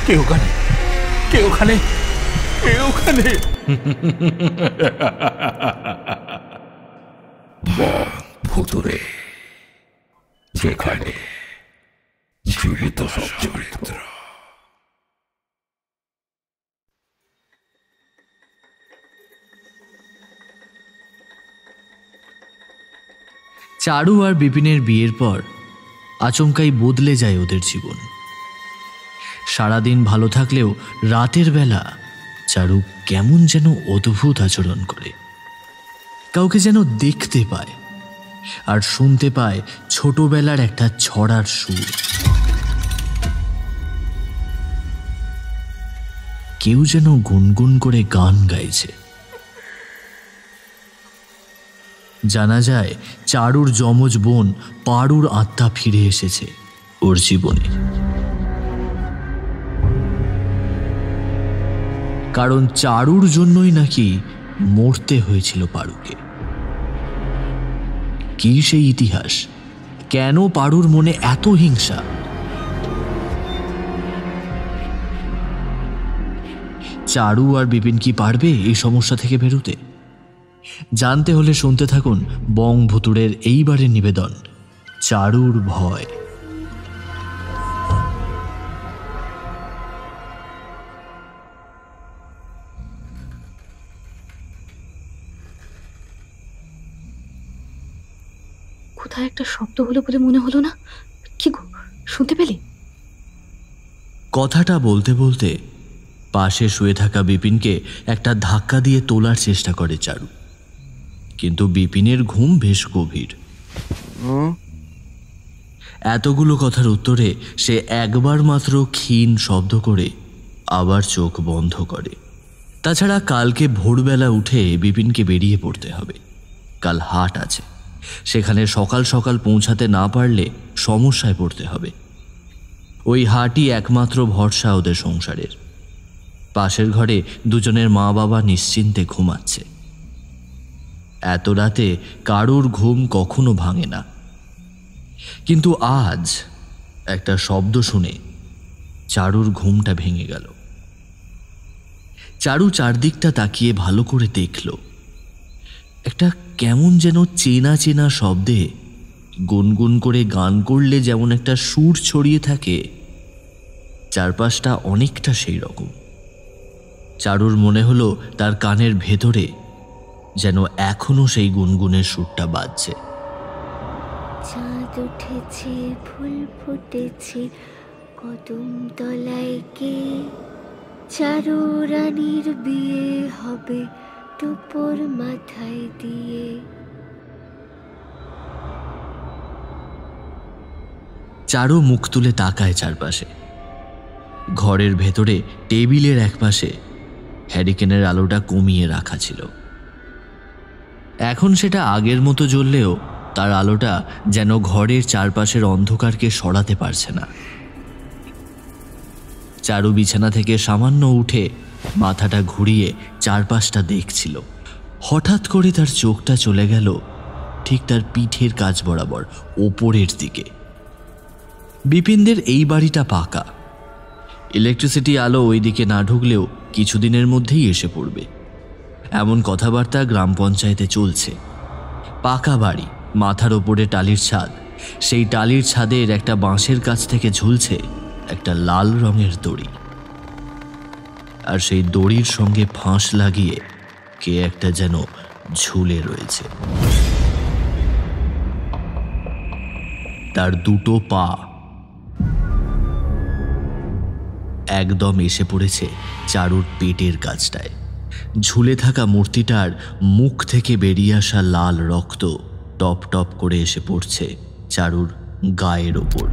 কে ওখানে? কে ওখানে? কে ওখানে? ভুতুরে, যেখানে জীবিত সব চরিত্র। চারু আর বিপিনের বিয়ের পর আচমকাই বদলে যায় ওদের জীবন। সারাদিন ভালো থাকলেও রাতের বেলা চারু কেমন যেন অদ্ভুত আচরণ করে। কাউকে যেন দেখতে পায় আর শুনতে পায় ছোটবেলার একটা ছড়ার সুর। কেউ যেন গুনগুন করে গান গাইছে। জানা যায় চারুর যমজ বোন পারুর আত্মা ফিরে এসেছে ওর জীবনে। কারণ চারুর জন্যই নাকি মরতে হয়েছিল পারুকে। কি সেই ইতিহাস? কেন পারুর মনে এত হিংসা? চারু আর বিপিন কি পারবে এই সমস্যা থেকে বেরোতে? জানতে হলে শুনতে থাকুন বং ভুতুড়ের এইবারের নিবেদন, চারুর ভয়। কোথায় একটা শব্দ হলো বলে মনে হলো না? কি গো, শুনতে পেলে? কথাটা বলতে বলতে পাশে শুয়ে থাকা বিপিনকে একটা ধাক্কা দিয়ে তোলার চেষ্টা করে চারু, কিন্তু বিপিনের ঘুম বেশ গভীর। এতগুলো কথার উত্তরে সে একবার মাত্র ক্ষীণ শব্দ করে আবার চোখ বন্ধ করে। তাছাড়া কালকে ভোরবেলা উঠে বিপিনকে বেরিয়ে পড়তে হবে। কাল হাট আছে, সেখানে সকাল সকাল পৌঁছাতে না পারলে সমস্যায় পড়তে হবে। ওই হাটই একমাত্র ভরসা ওদের সংসারের। পাশের ঘরে দুজনের মা বাবা নিশ্চিন্তে ঘুমাচ্ছে। এত রাতে কারুর ঘুম কখনো ভাঙে না, কিন্তু আজ একটা শব্দ শুনে চারুর ঘুমটা ভেঙে গেল। চারু চারদিকটা তাকিয়ে ভালো করে দেখল, একটা কেমন যেন চেনা চেনা শব্দে গুনগুন করে গান করলে যেমন একটা সুর ছড়িয়ে থাকে, চারপাশটা অনেকটা সেই রকম। চারুর মনে হলো তার কানের ভেতরে যেন এখনো সেই গুনগুনের সুরটা বাজছে। চাঁদ উঠেছে, ফুল ফুটেছে কদম তলায়, কে চারু রানীর বিয়ে হবে টুপর মাথায় দিয়ে। চারু মুখ তুলে তাকায় চারপাশে। ঘরের ভেতরে টেবিলের একপাশে হ্যারিকেনের আলোটা কমিয়ে রাখা ছিল। এখন সেটা আগের মতো জ্বললেও তার আলোটা যেন ঘরের চারপাশের অন্ধকারকে সরাতে পারছে না। চারু বিছানা থেকে সামান্য উঠে মাথাটা ঘুরিয়ে চারপাশটা দেখছিল। হঠাৎ করে তার চোখটা চলে গেল ঠিক তার পিঠের কাছ বরাবর ওপরের দিকে। বিপিনদের এই বাড়িটা পাকা, ইলেকট্রিসিটি আলো ওই দিকে না ঢুকলেও কিছুদিনের মধ্যেই এসে পড়বে, এমন কথাবার্তা গ্রাম পঞ্চায়েতে চলছে। পাকা বাড়ি, মাথার ওপরে টালির ছাদ, সেই টালির ছাদের একটা বাঁশের কাছ থেকে ঝুলছে একটা লাল রঙের দড়ি, আর সেই দড়ির সঙ্গে ফাঁস লাগিয়ে কে একটা যেন ঝুলে রয়েছে। তার দুটো পা একদম এসে পড়েছে চারুর পেটের কাছটায়। ঝুলে থাকা মূর্তিটার মুখ থেকে বেরিয়ে আসা লাল রক্ত টপ টপ করে এসে পড়ছে চারুর গায়ের ওপর।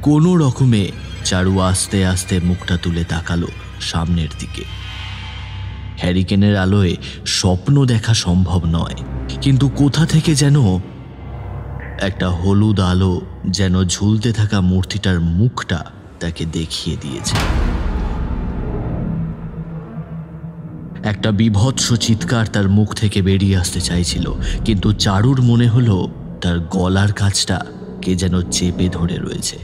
কোনো রকমে চারু আস্তে আস্তে মুখটা তুলে তাকালো সামনের দিকে। হ্যারিকেনের আলোয় স্বপ্ন দেখা সম্ভব নয়, কিন্তু কোথা থেকে যেন একটা হলুদ আলো যেন ঝুলতে থাকা মূর্তিটার মুখটা তাকে দেখিয়ে দিয়েছে। একটা বীভৎস চিৎকার তার মুখ থেকে বেরিয়ে আসতে চাইছিল, কিন্তু চারুর মনে হলো তার গলার কাছটা কে যেন চেপে ধরে রয়েছে।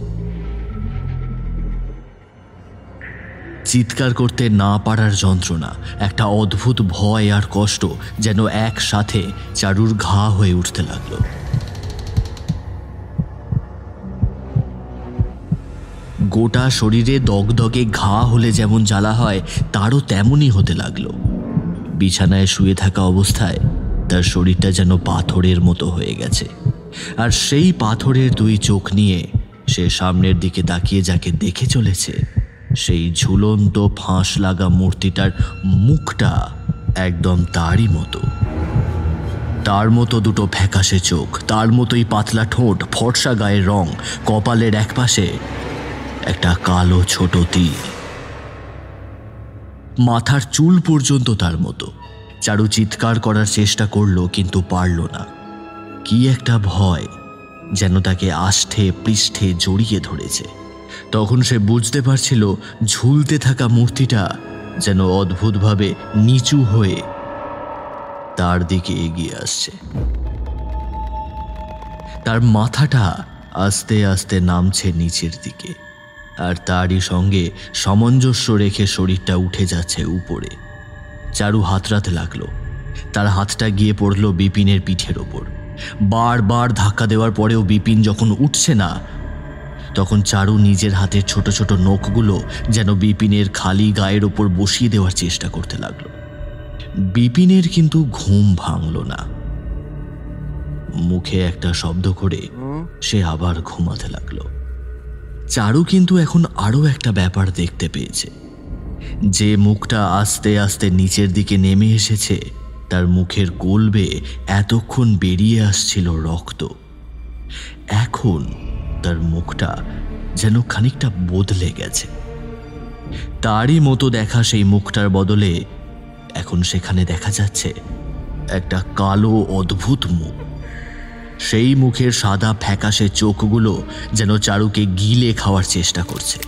চিৎকার করতে না পারার যন্ত্রণা, একটা অদ্ভুত ভয় আর কষ্ট যেন একসাথে চারুর ঘা হয়ে উঠতে লাগলো। গোটা শরীরে দগদগে ঘা হলে যেমন জ্বালা হয়, তারও তেমনই হতে লাগলো। বিছানায় শুয়ে থাকা অবস্থায় তার শরীরটা যেন পাথরের মতো হয়ে গেছে, আর সেই পাথরের দুই চোখ নিয়ে সে সামনের দিকে তাকিয়ে যাকে দেখে চলেছে, সেই ঝুলন্ত ফাঁস লাগা মূর্তিটার মুখটা একদম তারই মতো। তার মতো দুটো ফ্যাকাশে চোখ, তার মতোই পাতলা ঠোঁট, ফর্সা গায়ের রং, কপালের একপাশে একটা কালো ছোট তিল, মাথার চুল পর্যন্ত তার মতো। চারু চিৎকার করার চেষ্টা করলো, কিন্তু পারল না। কি একটা ভয় যেন তাকে আষ্ঠে পৃষ্ঠে জড়িয়ে ধরেছে। তখন সে বুঝতে পারছিল ঝুলতে থাকা মূর্তিটা যেন অদ্ভুতভাবে নিচু হয়ে তার দিকে এগিয়ে আসছে। তার মাথাটা আস্তে আস্তে নামছে নিচের দিকে, আর তারই সঙ্গে সামঞ্জস্য রেখে শরীরটা উঠে যাচ্ছে উপরে। চারু হাতড়াতে লাগলো। তার হাতটা গিয়ে পড়ল বিপিনের পিঠের ওপর। বারবার ধাক্কা দেওয়ার পরেও বিপিন যখন উঠছে না, তখন চারু নিজের হাতের ছোট ছোট নখগুলো যেন বিপিনের খালি গায়ের ওপর বসিয়ে দেওয়ার চেষ্টা করতে লাগলো। বিপিনের কিন্তু ঘুম ভাঙল না। মুখে একটা শব্দ করে সে আবার ঘুমাতে লাগলো। চারু কিন্তু এখন আরো একটা ব্যাপার দেখতে পেয়েছে। যে মুখটা আস্তে আস্তে নিচের দিকে নেমে এসেছে, তার মুখের কোলবে এতক্ষণ বেরিয়ে আসছিল রক্ত। এখন তার মুখটা যেন খানিকটা বদলে গেছে। তারই মতো দেখা সেই মুখটার বদলে এখন সেখানে দেখা যাচ্ছে একটা কালো অদ্ভুত মুখ। সেই মুখের সাদা ফ্যাকাশে চোখগুলো যেন চারুকে গিলে খাওয়ার চেষ্টা করছে।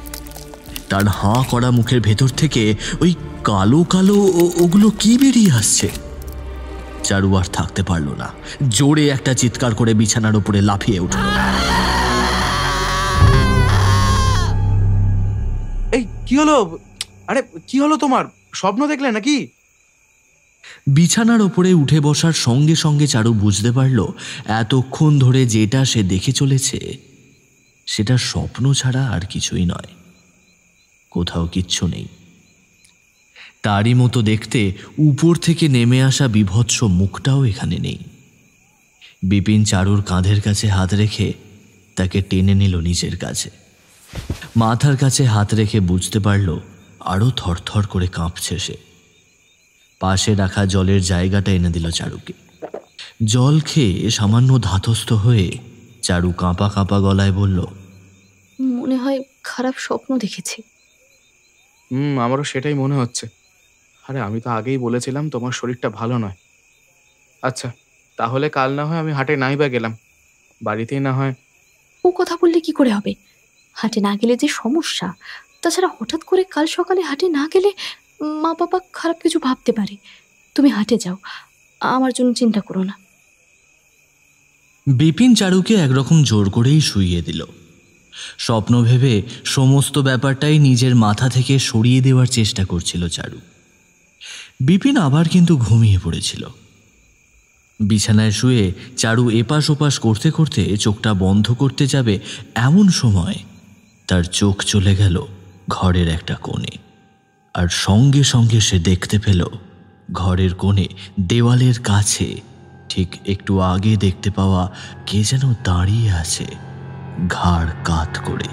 তার হাঁ করা মুখের ভেতর থেকে ওই কালো কালো ওগুলো কি বেরিয়ে আসছে। চারু আর থাকতে পারল না, জোরে একটা চিৎকার করে বিছানার উপরে লাফিয়ে উঠল। এই কি হলো? আরে কি হলো তোমার? স্বপ্ন দেখলে নাকি? বিছানার ওপরে উঠে বসার সঙ্গে সঙ্গে চারু বুঝতে পারল এতক্ষণ ধরে যেটা সে দেখে চলেছে সেটা স্বপ্ন ছাড়া আর কিছুই নয়। কোথাও কিচ্ছু নেই। তারই মতো দেখতে উপর থেকে নেমে আসা বীভৎস মুখটাও এখানে নেই। বিপিন চারুর কাঁধের কাছে হাত রেখে তাকে টেনে নিল নিজের কাছে। মাথার কাছে হাত রেখে বুঝতে পারল আরো থরথর করে কাঁপছে সে। পাশে রাখা জলের জায়গাটা এনে দিল চারুকে। জল খেয়ে সামান্য ধাতস্থ হয়ে চারু কাঁপা কাঁপা গলায় বলল, মনে হয় খারাপ স্বপ্ন দেখেছি। আমারও সেটাই মনে হচ্ছে। আরে আমি তো আগেই বলেছিলাম তোমার শরীরটা ভালো নয়। আচ্ছা তাহলে কাল না হয় আমি হাটে নাই বা গেলাম, বাড়িতেই না হয়। ও কথা বললে কি করে হবে? হাটে না গেলে যে সমস্যা। তাছাড়া হঠাৎ করে কাল সকালে হাটে না গেলে মা বাবা খারাপ কিছু ভাবতে পারে। তুমি হাটে যাও, আমার জন্য চিন্তা করো না। বিপিন চারুকে একরকম জোর করেই শুইয়ে দিল। স্বপ্ন ভেবে সমস্ত ব্যাপারটাই নিজের মাথা থেকে সরিয়ে দেওয়ার চেষ্টা করছিল চারু। বিপিন আবার কিন্তু ঘুমিয়ে পড়েছিল। বিছানায় শুয়ে চারু এপাশ ওপাশ করতে করতে চোখটা বন্ধ করতে যাবে, এমন সময় তার চোখ চলে গেল ঘরের একটা কোণে। আর সঙ্গে সঙ্গে সে দেখতে পেল ঘরের কোণে দেওয়ালের কাছে ঠিক একটু আগে দেখতে পাওয়া কে যেন দাঁড়িয়ে আছে ঘাড় কাত করে।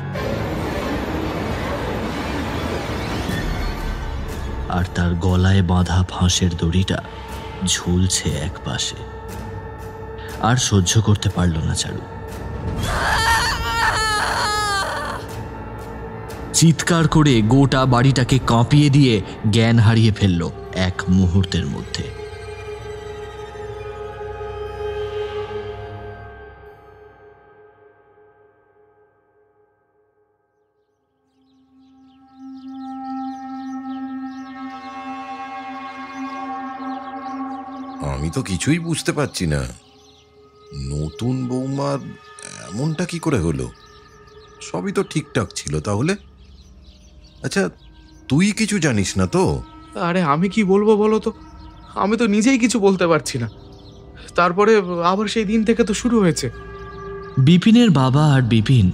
আর তার গলায় বাঁধা ফাঁসের দড়িটা ঝুলছে এক পাশে। আর সহ্য করতে পারল না চারু। চিৎকার করে গোটা বাড়িটাকে কাঁপিয়ে দিয়ে জ্ঞান হারিয়ে ফেলল এক মুহূর্তের মধ্যে। আমি তো কিছুই বুঝতে পারছি না। নতুন বৌমার এমনটা কি করে হলো? সবই তো ঠিকঠাক ছিল তাহলে। আচ্ছা, তুই কিছু জানিস না তো? আরে আমি কি বলবো বলো তো, আমি তো নিজেই কিছু বলতে পারছি না। তারপরে আবার সেই দিন থেকে তো শুরু হয়েছে। বিপিনের বাবা আর বিপিন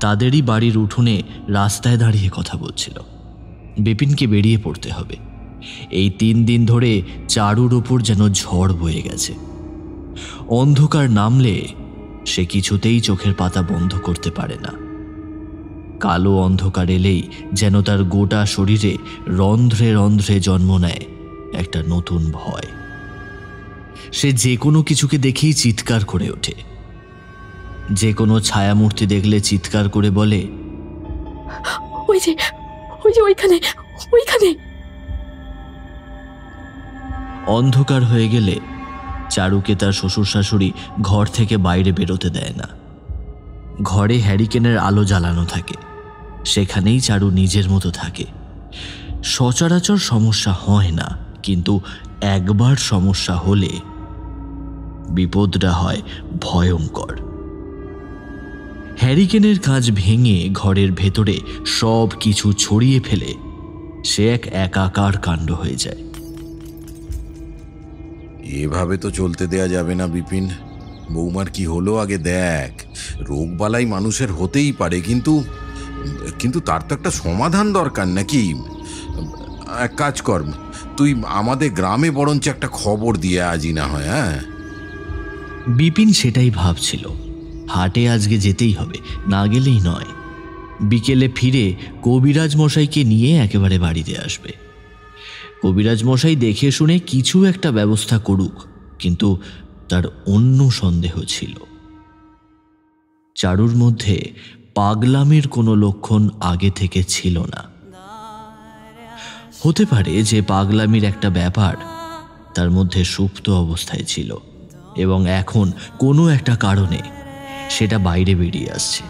তাদেরই বাড়ির উঠোনে রাস্তায় দাঁড়িয়ে কথা বলছিল। বিপিনকে বেরিয়ে পড়তে হবে। এই 3 দিন ধরে চারুর ওপর যেন ঝড় বয়ে গেছে। অন্ধকার নামলে সে কিছুতেই চোখের পাতা বন্ধ করতে পারে না। কালো অন্ধকার এলেই যেন তার গোটা শরীরে রন্ধ্রে রন্ধ্রে জন্ম নেয় একটা নতুন ভয়। সে যে কোনো কিছুকে দেখেই চিৎকার করে ওঠে। যে কোনো ছায়ামূর্তি দেখলে চিৎকার করে বলে, ওই যে ওইখানে ওইখানে। অন্ধকার হয়ে গেলে চারুকে তার শ্বশুর শাশুড়ি ঘর থেকে বাইরে বেরোতে দেয় না। ঘরে হ্যারিকেনের আলো জ্বালানো থাকে, সেখানেই চারু নিজের মতো থাকে। সচরাচর সমস্যা হয় না, কিন্তু একবার সমস্যা হলে বিপদটা হয় ভয়ঙ্কর। হ্যারিকেনের কাঁচ ভেঙে ঘরের ভেতরে সব কিছু ছড়িয়ে ফেলে সে এক একাকার কাণ্ড হয়ে যায়। এভাবে তো চলতে দেয়া যাবে না বিপিন। বৌমার কি হলো আগে দেখ। রোগবালাই মানুষের হতেই পারে, কিন্তু কিন্তু তার তো একটা সমাধান দরকার নাকি? এক কাজ কর, তুই আমাদের গ্রামে বরঞ্চ একটা খবর দিয়ে আজই না হয়। হ্যাঁ, বিপিন সেটাই ভাবছিল। হাটে আজকে যেতেই হবে, না গেলেই নয়। বিকেলে ফিরে কবিরাজ মশাইকে নিয়ে একেবারে বাড়িতে আসবে। কবিরাজ মশাই দেখে শুনে কিছু একটা ব্যবস্থা করুক, কিন্তু তার অন্য সন্দেহ ছিল। চারুর মধ্যে পাগলামির কোনো লক্ষণ আগে থেকে ছিল না। হতে পারে যে পাগলামির একটা ব্যাপার তার মধ্যে সুপ্ত অবস্থায় ছিল এবং এখন কোনো একটা কারণে সেটা বাইরে বেরিয়ে আসছে।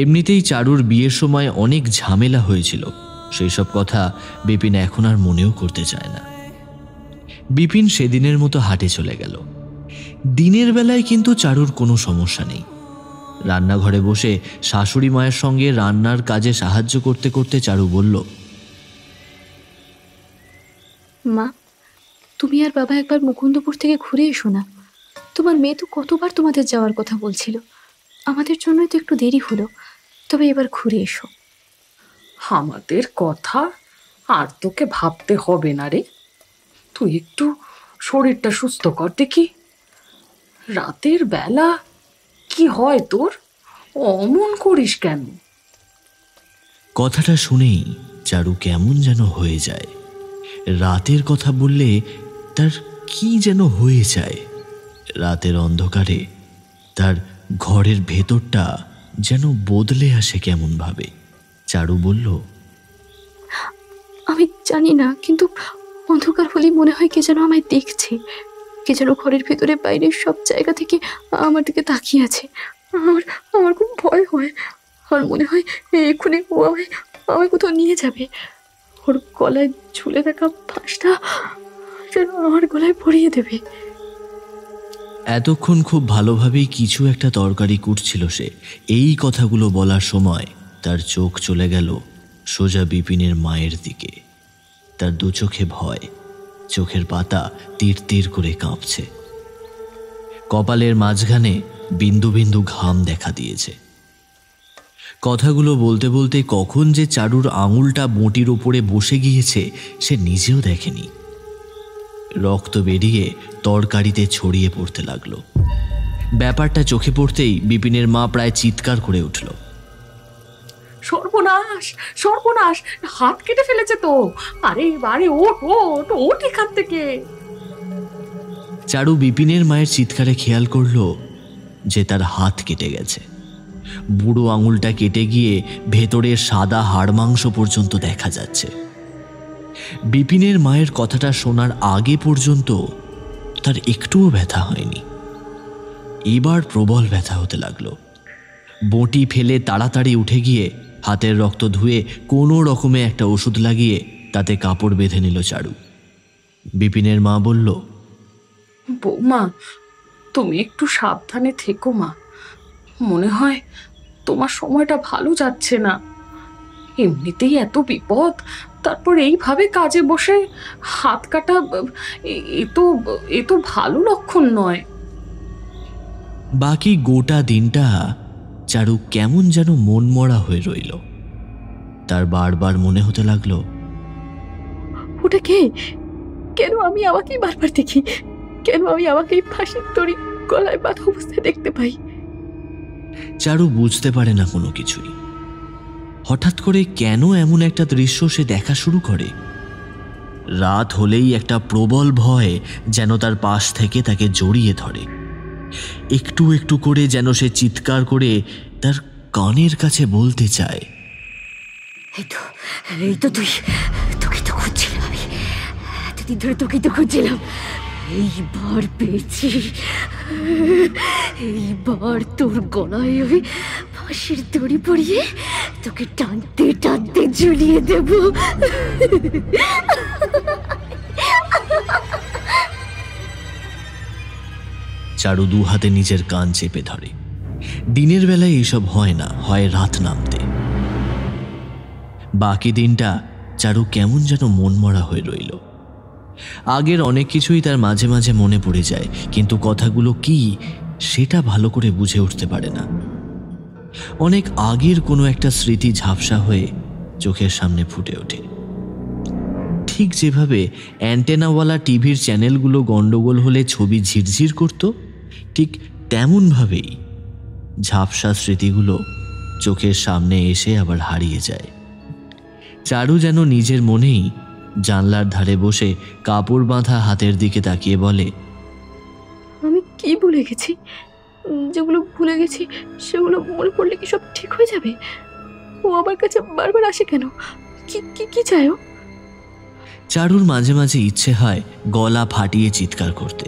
এমনিতেই চারুর বিয়ের সময় অনেক ঝামেলা হয়েছিল, সেই সব কথা বিপিন এখন আর মনেও করতে চায় না। বিপিন সেদিনের মতো হাটে চলে গেল। দিনের বেলায় কিন্তু চারুর কোনো সমস্যা নেই। রান্নাঘরে বসে শাশুড়ি মায়ের সঙ্গে রান্নার কাজে সাহায্য করতে করতে চারু বলল, মা, তুমি আর বাবা একবার মুকুন্দপুর থেকে ঘুরে এসো না। তোমার মেয়ে তো কতবার তোমাদের যাওয়ার কথা বলছিল। আমাদের জন্যই তো একটু দেরি হলো, তবে এবার ঘুরে এসো। আমাদের কথা আর তোকে ভাবতে হবে না রে। তুই একটু শরীরটা সুস্থ কর দেখি। রাতের বেলা কি হয় তোর? অমন করিস কেন? কথাটা শুনেই চারু কেমন যেন হয়ে যায়। রাতের কথা বললে তার কি যেন হয়ে যায়। রাতের অন্ধকারে তার ঘরের ভেতরটা যেন বদলে আসে কেমন ভাবে। চারু বলল, আমি জানি না, কিন্তু অন্ধকার হলেই মনে হয় কে যেন আমায় দেখছে। কে যেন ঘরের ভেতরে বাইরের সব জায়গা থেকে আমার দিকে তাকিয়ে আছে। আমার আমার খুব ভয় হয়। আর মনে হয় এক্ষুনি ও আমায় কোথাও নিয়ে যাবে। ওর গলায় ঝুলে থাকা ফাঁসটা যেন আমার গলায় পরিয়ে দেবে। এতক্ষণ খুব ভালোভাবেই কিছু একটা তরকারি কুটছিল সে। এই কথাগুলো বলার সময় তার চোখ চলে গেল সোজা বিপিনের মায়ের দিকে। তার দু চোখে ভয়, চোখের পাতা তীর তীর করে কাঁপছে। কপালের মাঝখানে বিন্দু বিন্দু ঘাম দেখা দিয়েছে। কথাগুলো বলতে বলতে কখন যে চারুর আঙুলটা বঁটির ওপরে বসে গিয়েছে সে নিজেও দেখেনি। রক্ত বেরিয়ে তরকারিতে ছড়িয়ে পড়তে লাগলো। ব্যাপারটা চোখে পড়তেই বিপিনের মা প্রায় চিৎকার করে উঠল, সর্বনাশ, সর্বনাশ, হাত কেটে ফেলেছে তো। আরে আরে ওঠ ওঠ ওঠ এখান থেকে। চারু বিপিনের মায়ের চিৎকারে খেয়াল করলো যে তার হাত কেটে গেছে। বুড়ো আঙুলটা কেটে গিয়ে ভেতরের সাদা হাড় মাংস পর্যন্ত দেখা যাচ্ছে। বিপিনের মায়ের কথাটা শোনার আগে পর্যন্ত তার একটুও ব্যথা হয়নি। এবার প্রবল ব্যথা হতে লাগলো। বঁটি ফেলে তাড়াতাড়ি উঠে গিয়ে হাতের রক্ত ধুয়ে কোনো রকমে একটা ওষুধ লাগিয়ে তাতে কাপড় বেঁধে নিল চারু। বিপিনের মা বলল, বৌমা, তুমি একটু সাবধানে থেকো মা। মনে হয় তোমার সময়টা ভালো যাচ্ছে না। এমনিতেই এত বিপদ, তারপর এইভাবে কাজে বসে হাত কাটা, এ তো ভালো লক্ষণ নয়। বাকি গোটা দিনটা চারু কেমন যেন মনমরা হয়ে রইল। তার বারবার মনে হতে লাগলো, ওটা কে? কেন আমি আমাকেই বারবার দেখি? কেন আমি আমাকেই ফাঁসির দড়ি গলায় বাঁধা অবস্থায় দেখতে পাই? চারু বুঝতে পারে না কোনো কিছুই। হঠাৎ করে কেন এমন একটা দৃশ্য সে দেখা শুরু করে? রাত হলেই একটা প্রবল ভয় যেন তার পাশ থেকে তাকে জড়িয়ে ধরে। একটু একটু করে যেন সে চিৎকার করে তার কানের কাছে বলতে চায়, এই তো তুই, তোকে তো খুঁজছিলাম আমি, এতদিন ধরে তোকেই তো খুঁজছিলাম। এইবার পেয়েছি, এইবার তোর গলায় আমি ফাঁসির দড়ি পরিয়ে তোকে টানতে টানতে ঝুলিয়ে দেব। চারু দু হাতে নিজের কান চেপে ধরে। দিনের বেলায় এইসব হয় না, হয় রাত নামতে। বাকি দিনটা চারু কেমন যেন মনমরা হয়ে রইল। আগের অনেক কিছুই তার মাঝে মাঝে মনে পড়ে যায়, কিন্তু কথাগুলো কি সেটা ভালো করে বুঝে উঠতে পারে না। অনেক আগের কোনো একটা স্মৃতি ঝাপসা হয়ে চোখের সামনে ফুটে ওঠে। ঠিক যেভাবে অ্যান্টেনাওয়ালা টিভির চ্যানেলগুলো গন্ডগোল হলে ছবি ঝিরঝির করত, ঠিক তেমনভাবেই ঝাপসা স্মৃতিগুলো চোখের সামনে এসে আবার হারিয়ে যায়। চারু যেন নিজের মনেই জানলার ধারে বসে কাপড় বাঁধা হাতের দিকে তাকিয়ে বলে, আমি কি ভুলে গেছি? যেগুলো ভুলে গেছি সেগুলো মনে পড়লে কি সব ঠিক হয়ে যাবে? ও আমার কাছে বারবার আসে কেন? কি কি কি চায় ও? চারুর মাঝে মাঝে ইচ্ছে হয় গলা ফাটিয়ে চিৎকার করতে,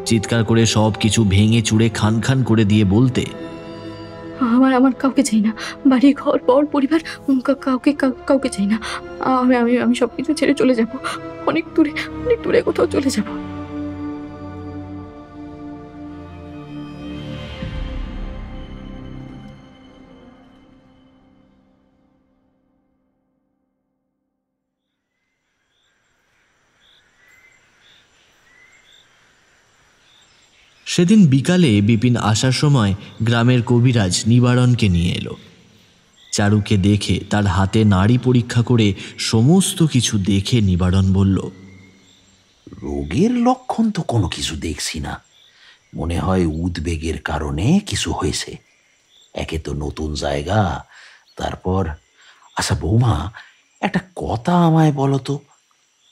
চিৎকার করে সব কিছু ভেঙে চুড়ে খান খান করে দিয়ে বলতে, আমার আমার কাউকে চাই না, বাড়ি ঘর পর পরিবার, কাউকে কাউকে চাই না। আমি আমি আমি সব কিছু ছেড়ে চলে যাব, অনেক দূরে কোথাও চলে যাব। সেদিন বিকালে বিপিন আসার সময় গ্রামের কবিরাজ নিবারণকে নিয়ে এলো। চারুকে দেখে তার হাতে নাড়ি পরীক্ষা করে সমস্ত কিছু দেখে নিবারণ বলল, রোগের লক্ষণ তো কোনো কিছু দেখছি না। মনে হয় উদ্বেগের কারণে কিছু হয়েছে। একে তো নতুন জায়গা, তারপর আচ্ছা বৌমা, একটা কথা আমায় বলো তো,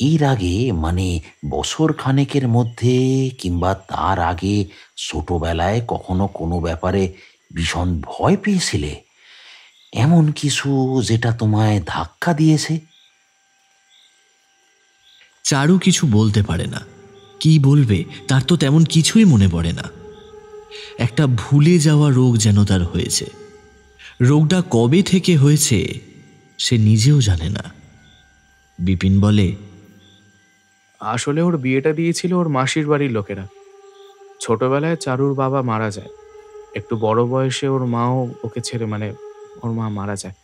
এর আগে মানে বছর খানেকের মধ্যে কিংবা তার আগে ছোটবেলায় কখনো কোনো ব্যাপারে ভীষণ ভয় পেয়েছিলে? এমন কিছু যেটা তোমায় ধাক্কা দিয়েছে? চারু কিছু বলতে পারে না। কি বলবে তার তো তেমন কিছুই মনে পড়ে না। একটা ভুলে যাওয়া রোগ যেন তার হয়েছে। রোগটা কবে থেকে হয়েছে সে নিজেও জানে না। বিপিন বলে, আসলে ওর বিয়েটা দিয়েছিল ওর মাসির বাড়ির লোকেরা। ছোটবেলায় চারুর বাবা মারা যায়, একটু বড় বয়সে ওর মাও ওকে ছেড়ে, মানে ওর মা মারা যায়।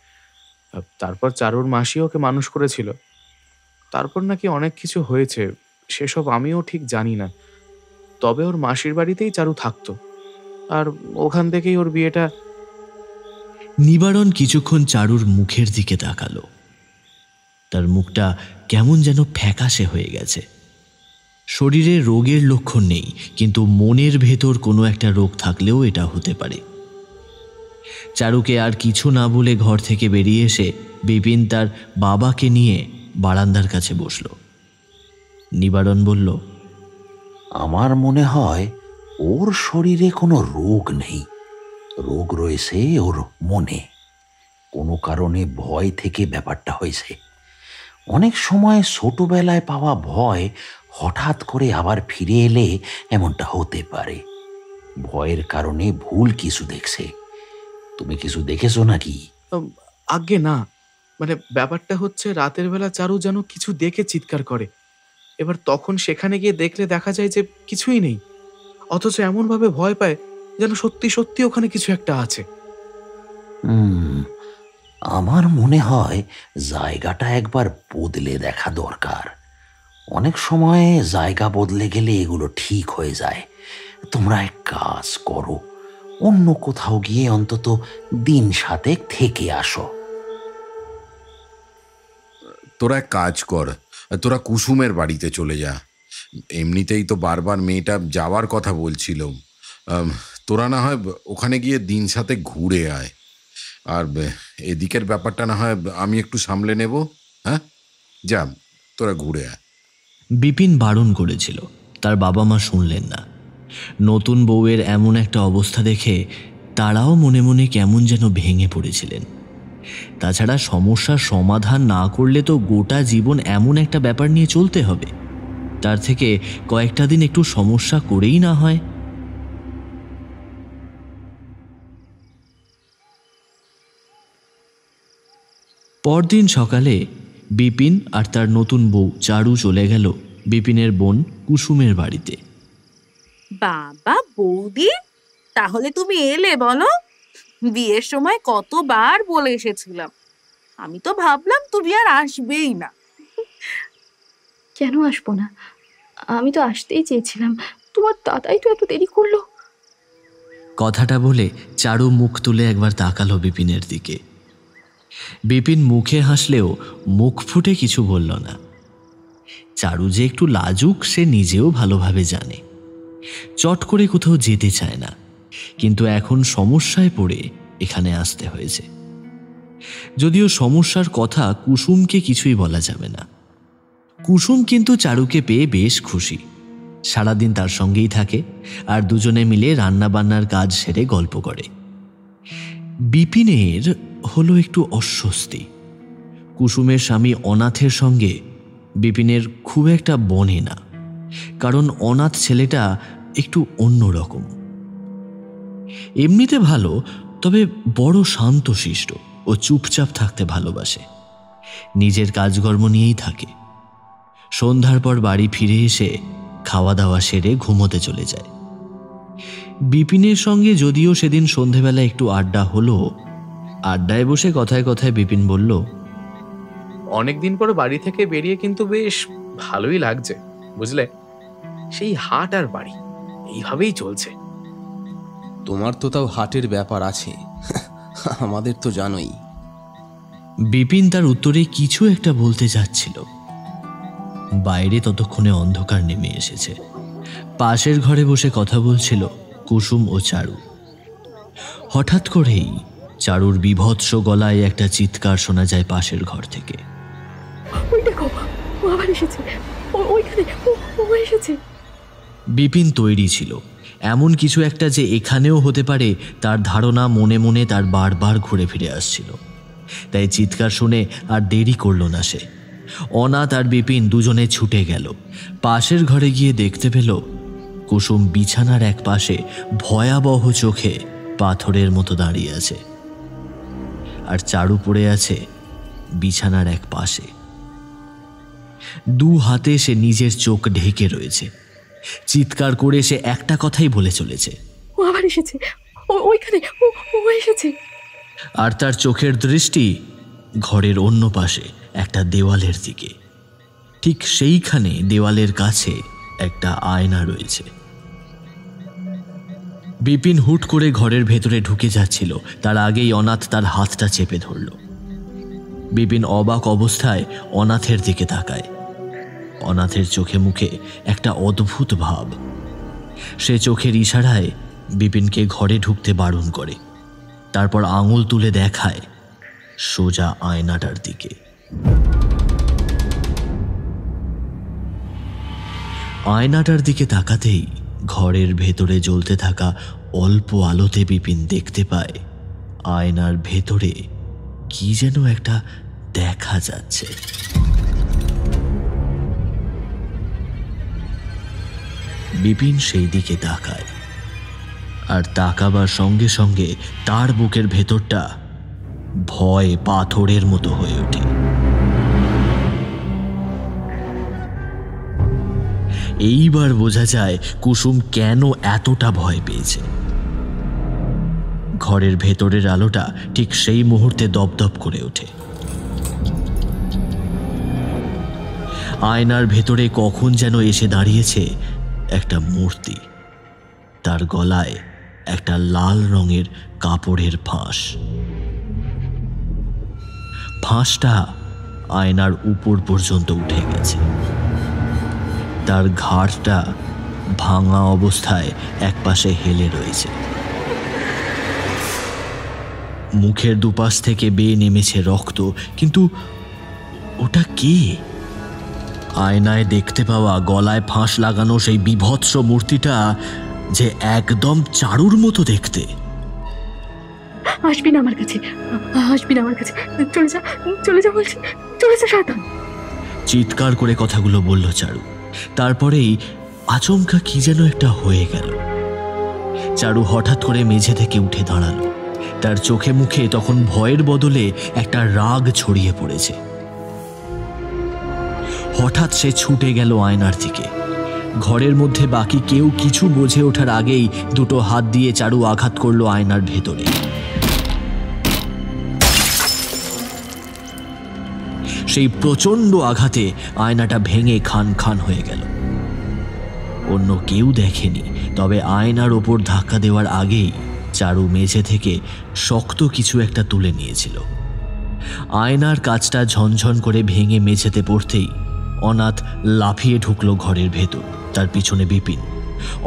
তারপর চারুর মাসি ওকে মানুষ করেছিল। তারপর নাকি অনেক কিছু হয়েছে, সেসব আমিও ঠিক জানি না। তবে ওর মাসির বাড়িতেই চারু থাকতো, আর ওখান থেকেই ওর বিয়েটা। নিবারণ কিছুক্ষণ চারুর মুখের দিকে তাকালো। তার মুখটা কেমন যেন ফ্যাকাশে হয়ে গেছে। শরীরে রোগের লক্ষণ নেই, কিন্তু মনের ভেতর কোনো একটা রোগ থাকলেও এটা হতে পারে। চারুকে আর কিছু না বলে ঘর থেকে বেরিয়ে এসে বিপিন তার বাবাকে নিয়ে বারান্দার কাছে বসল। নিবারণ বলল, আমার মনে হয় ওর শরীরে কোনো রোগ নেই, রোগ রয়েছে ওর মনে। কোনো কারণে ভয় থেকে ব্যাপারটা হয়েছে। অনেক সময় ছোটবেলায় পাওয়া ভয় হঠাৎ করে আবার ফিরে এলে এমনটা হতে পারে। ভয়ের কারণে ভুল কিছু দেখছে। তুমি কিছু দেখেছো নাকি? আজ্ঞে না, মানে ব্যাপারটা হচ্ছে রাতের বেলা চারু যেন কিছু দেখে চিৎকার করে। এবার তখন সেখানে গিয়ে দেখলে দেখা যায় যে কিছুই নেই। অথচ এমনভাবে ভয় পায় যেন সত্যি সত্যি ওখানে কিছু একটা আছে। আমার মনে হয় জায়গাটা একবার বদলে দেখা দরকার। অনেক সময় জায়গা বদলে গেলে এগুলো ঠিক হয়ে যায়। তোমরা এক কাজ করো, অন্য কোথাও গিয়ে অন্তত দিন 7 থেকে আসো। তোরা এক কাজ কর, তোরা কুসুমের বাড়িতে চলে যা। এমনিতেই তো বারবার মেয়েটা যাওয়ার কথা বলছিল। তোরা না হয় ওখানে গিয়ে দিন 7 ঘুরে আয়, আর এদিকের ব্যাপারটা না হয় আমি একটু সামলে নেব। হ্যাঁ, যা, তোরা ঘুরে আয়। বিপিন বারণ করেছিল, তার বাবা মা শুনলেন না। নতুন বউয়ের এমন একটা অবস্থা দেখে তারাও মনে মনে কেমন যেন ভেঙে পড়েছিলেন। তাছাড়া সমস্যার সমাধান না করলে তো গোটা জীবন এমন একটা ব্যাপার নিয়ে চলতে হবে। তার থেকে কয়েকটা দিন একটু সমস্যা করেই না হয়। পরদিন সকালে বিপিন আর তার নতুন বউ চারু চলে গেল বিপিনের বোন কুসুমের বাড়িতে। বাবা বৌদি, তাহলে তুমি এলে বলো? বিয়ের সময় কতবার বলে এসেছিলাম, আমি তো ভাবলাম তুমি আর আসবেই না। কেন আসবো না? আমি তো আসতেই চেয়েছিলাম, তোমার দাদাই তো এত দেরি করলো। কথাটা বলে চারু মুখ তুলে একবার তাকালো বিপিনের দিকে। বিপিন মুখে হাসলেও মুখ ফুটে কিছু বলল না। চারু যে একটু লাজুক সে নিজেও ভালোভাবে জানে। চট করে কোথাও যেতে চায় না, কিন্তু এখন সমস্যায় পড়ে এখানে আসতে হয়েছে। যদিও সমস্যার কথা কুসুমকে কিছুই বলা যাবে না। কুসুম কিন্তু চারুকে পেয়ে বেশ খুশি। সারাদিন তার সঙ্গেই থাকে আর দুজনে মিলে রান্নাবান্নার কাজ সেরে গল্প করে। বিপিনের হলো একটু অস্বস্তি। কুসুমের স্বামী অনাথের সঙ্গে বিপিনের খুব একটা বনে না, কারণ অনাথ ছেলেটা একটু অন্যরকম। এমনিতে ভালো, তবে বড় শান্তশিষ্ট ও চুপচাপ থাকতে ভালোবাসে। নিজের কাজকর্ম নিয়েই থাকে। সন্ধ্যার পর বাড়ি ফিরে এসে খাওয়া দাওয়া সেরে ঘুমোতে চলে যায়। বিপিনের সঙ্গে যদিও সেদিন সন্ধেবেলা একটু আড্ডা হলো। আড্ডায় বসে কথায় কথায় বিপিন বলল, অনেকদিন পর বাড়ি থেকে বেরিয়ে কিন্তু বেশ ভালোই লাগছে, বুঝলে? সেই হাট আর বাড়ি এইভাবেই চলছে। তোমার তো তাও হাটের ব্যাপার আছে, আমাদের তো জানোই। বিপিন তার উত্তরে কিছু একটা বলতে যাচ্ছিল। বাইরে ততক্ষণে অন্ধকার নেমে এসেছে। পাশের ঘরে বসে কথা বলছিল কুসুম ও চারু। হঠাৎ করেই চারুর বীভৎস গলায় একটা চিৎকার শোনা যায় পাশের ঘর থেকে। ওই দেখো, ও আবার এসেছে, ওইখানে ও এসেছে। বিপিন তৈরি ছিল এমন কিছু একটা যে এখানেও হতে পারে, তার ধারণা মনে মনে তার বারবার ঘুরে ফিরে আসছিল। তাই চিৎকার শুনে আর দেরি করল না সে। অনাথ আর বিপিন দুজনে ছুটে গেল। পাশের ঘরে গিয়ে দেখতে পেল কুসুম বিছানার এক পাশে ভয়াবহ চোখে পাথরের মতো দাঁড়িয়ে আছে, আর চারু পড়ে আছে বিছানার এক পাশে। দু হাতে সে নিজের চোখ ঢেকে রয়েছে। চিৎকার করে সে একটা কথাই বলে চলেছে, ও আবার এসেছে, ওইখানে ও এসেছে। আর তার চোখের দৃষ্টি ঘরের অন্য পাশে একটা দেওয়ালের দিকে। ঠিক সেইখানে দেওয়ালের কাছে একটা আয়না রয়েছে। বিপিন হুট করে ঘরের ভেতরে ঢুকে যাচ্ছিল, তার আগেই অনাথ তার হাতটা চেপে ধরল। বিপিন অবাক অবস্থায় অনাথের দিকে তাকায়। অনাথের চোখে মুখে একটা অদ্ভুত ভাব। সে চোখের ইশারায় বিপিনকে ঘরে ঢুকতে বারণ করে, তারপর আঙুল তুলে দেখায় সোজা আয়নাটার দিকে। আয়নাটার দিকে তাকাতেই ঘরের ভেতরে জ্বলতে থাকা অল্প আলোতে বিপিন দেখতে পায় আয়নার ভেতরে কি যেন একটা দেখা যাচ্ছে। বিপিন সেই দিকে তাকায়, আর তাকাবার সঙ্গে সঙ্গে তার বুকের ভেতরটা ভয় পাথরের মতো হয়ে ওঠে। এইবার বোঝা যায় কুসুম কেন এতটা ভয় পেয়েছে। ঘরের ভেতরের আলোটা ঠিক সেই মুহূর্তে দপদপ করে ওঠে। আয়নার ভেতরে কখন যেন এসে দাঁড়িয়েছে একটা মূর্তি, তার গলায় একটা লাল রঙের কাপড়ের ফাঁস। ফাঁসটা আয়নার উপর পর্যন্ত উঠে গেছে। তার ঘাড়টা ভাঙা অবস্থায় একপাশে হেলে রয়েছে। মুখের দুপাশ থেকে বেয়ে নেমেছে রক্ত, কিন্তু ওটা কে? আয়নায় দেখতে পাওয়া গলায় ফাঁস লাগানো সেই বিভৎস মূর্তিটা যে একদম চারুর মতো দেখতে। আসবি না আমার কাছে, আসবি না আমার কাছে, চলে যা, চলে যা বলছি, চলে যা শয়তান। চিৎকার করে কথাগুলো বলল চারু। তারপরেই আচমকা কি যেন একটা হয়ে গেল। চারু হঠাৎ করে মেঝে থেকে উঠে দাঁড়ালো। তার চোখে মুখে তখন ভয়ের বদলে একটা রাগ ছড়িয়ে পড়েছে। হঠাৎ সে ছুটে গেল আয়নার দিকে। ঘরের মধ্যে বাকি কেউ কিছু বুঝে ওঠার আগেই দুটো হাত দিয়ে চারু আঘাত করলো আয়নার ভেতরে। সেই প্রচন্ড আঘাতে আয়নাটা ভেঙে খান খান হয়ে গেল। অন্য কেউ দেখেনি, তবে আয়নার ওপর ধাক্কা দেওয়ার আগেই চারু মেঝে থেকে শক্ত কিছু একটা তুলে নিয়েছিল। আয়নার কাঁচটা ঝনঝন করে ভেঙে মেঝেতে পড়তেই অনাথ লাফিয়ে ঢুকলো ঘরের ভেতর, তার পিছনে বিপিন।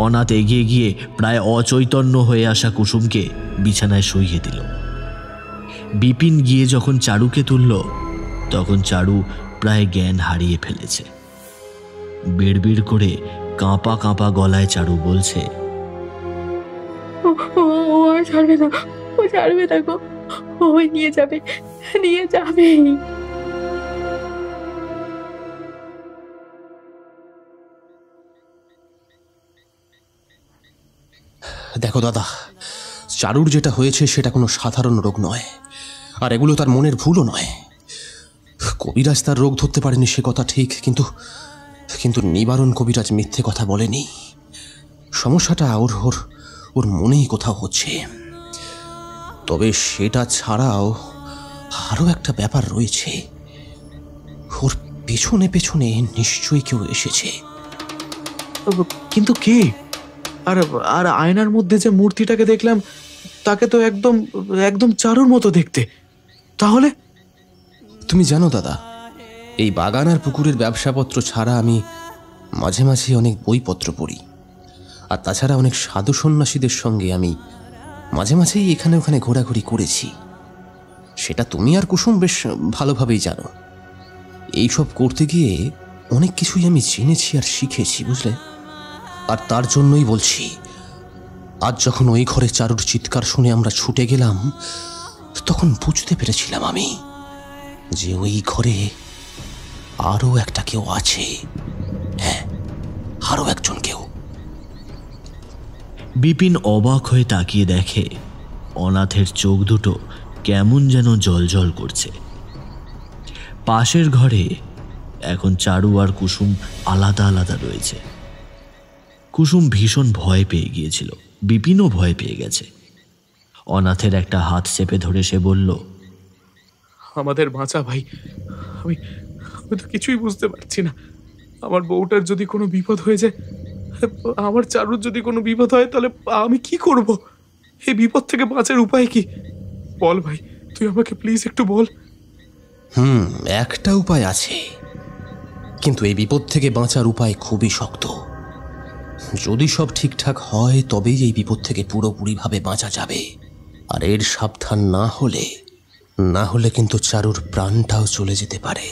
অনাথ এগিয়ে গিয়ে প্রায় অচৈতন্য হয়ে আসা কুসুমকে বিছানায় শুইয়ে দিল। বিপিন গিয়ে যখন চারুকে তুলল, তখন চারু প্রায় জ্ঞান হারিয়ে ফেলেছে। বিড়বিড় করে কাঁপা কাঁপা গলায় চারু বলছে, ও আর ছাড়বে না, ও ছাড়বে না গো, ওই নিয়ে যাবে, নিয়ে যাবে। দেখো দাদা, চারুর যেটা হয়েছে সেটা কোনো সাধারণ রোগ নয়, আর এগুলো তার মনের ভুলও নয়। কবিরাজ তার রোগ ধরতে পারেনি সে কথা ঠিক, কিন্তু কিন্তু নিবারণ কবিরাজ মিথ্যে কথা বলেনি। সমস্যাটা ওর ওর ওর মনেই কোথাও হচ্ছে। তবে সেটা ছাড়াও আরও একটা ব্যাপার রয়েছে, ওর পেছনে পেছনে নিশ্চয়ই কেউ এসেছে। কিন্তু কে? আর আর আয়নার মধ্যে যে মূর্তিটাকে দেখলাম তাকে তো একদম একদম চারুর মতো দেখতে। তাহলে তুমি জানো দাদা, এই বাগান আর পুকুরের ব্যবসাপত্র ছাড়া আমি মাঝে মাঝে অনেক বইপত্র পড়ি, আর তাছাড়া অনেক সাধু সন্ন্যাসীদের সঙ্গে আমি মাঝে মাঝেই এখানে ওখানে ঘোরাঘুরি করেছি। সেটা তুমি আর কুসুম বেশ ভালোভাবেই জানো। এইসব করতে গিয়ে অনেক কিছুই আমি জেনেছি আর শিখেছি, বুঝলে? আর তার জন্যই বলছি, আজ যখন ওই ঘরে চারুর চিৎকার শুনে আমরা ছুটে গেলাম, তখন বুঝতে পেরেছিলাম আমি যে ওই ঘরে আরও একটা কেউ আছে। হ্যাঁ, আরও একজন কেউ। বিপিন অবাক হয়ে তাকিয়ে দেখে অনাথের চোখ দুটো কেমন যেন জলজল করছে। পাশের ঘরে এখন চারু আর কুসুম আলাদা আলাদা রয়েছে। কুসুম ভীষণ ভয় পেয়ে গিয়েছিল, বিপিনও ভয় পেয়ে গেছে। অনাথের একটা হাত চেপে ধরে সে বলল, আমাদের বাঁচা ভাই, আমি আমি তো কিছুই বুঝতে পারছি না। আমার বউটার যদি কোনো বিপদ হয়ে যায়, আমার চারুর যদি কোনো বিপদ হয়, তাহলে আমি কি করব? এই বিপদ থেকে বাঁচার উপায় কি? বল ভাই, তুই আমাকে প্লিজ একটু বল। একটা উপায় আছে, কিন্তু এই বিপদ থেকে বাঁচার উপায় খুবই শক্ত। যদি সব ঠিকঠাক হয় তবেই এই বিপদ থেকে পুরোপুরিভাবে বাঁচা যাবে। আর এর সাবধান না হলে কিন্তু চারুর প্রাণটাও চলে যেতে পারে।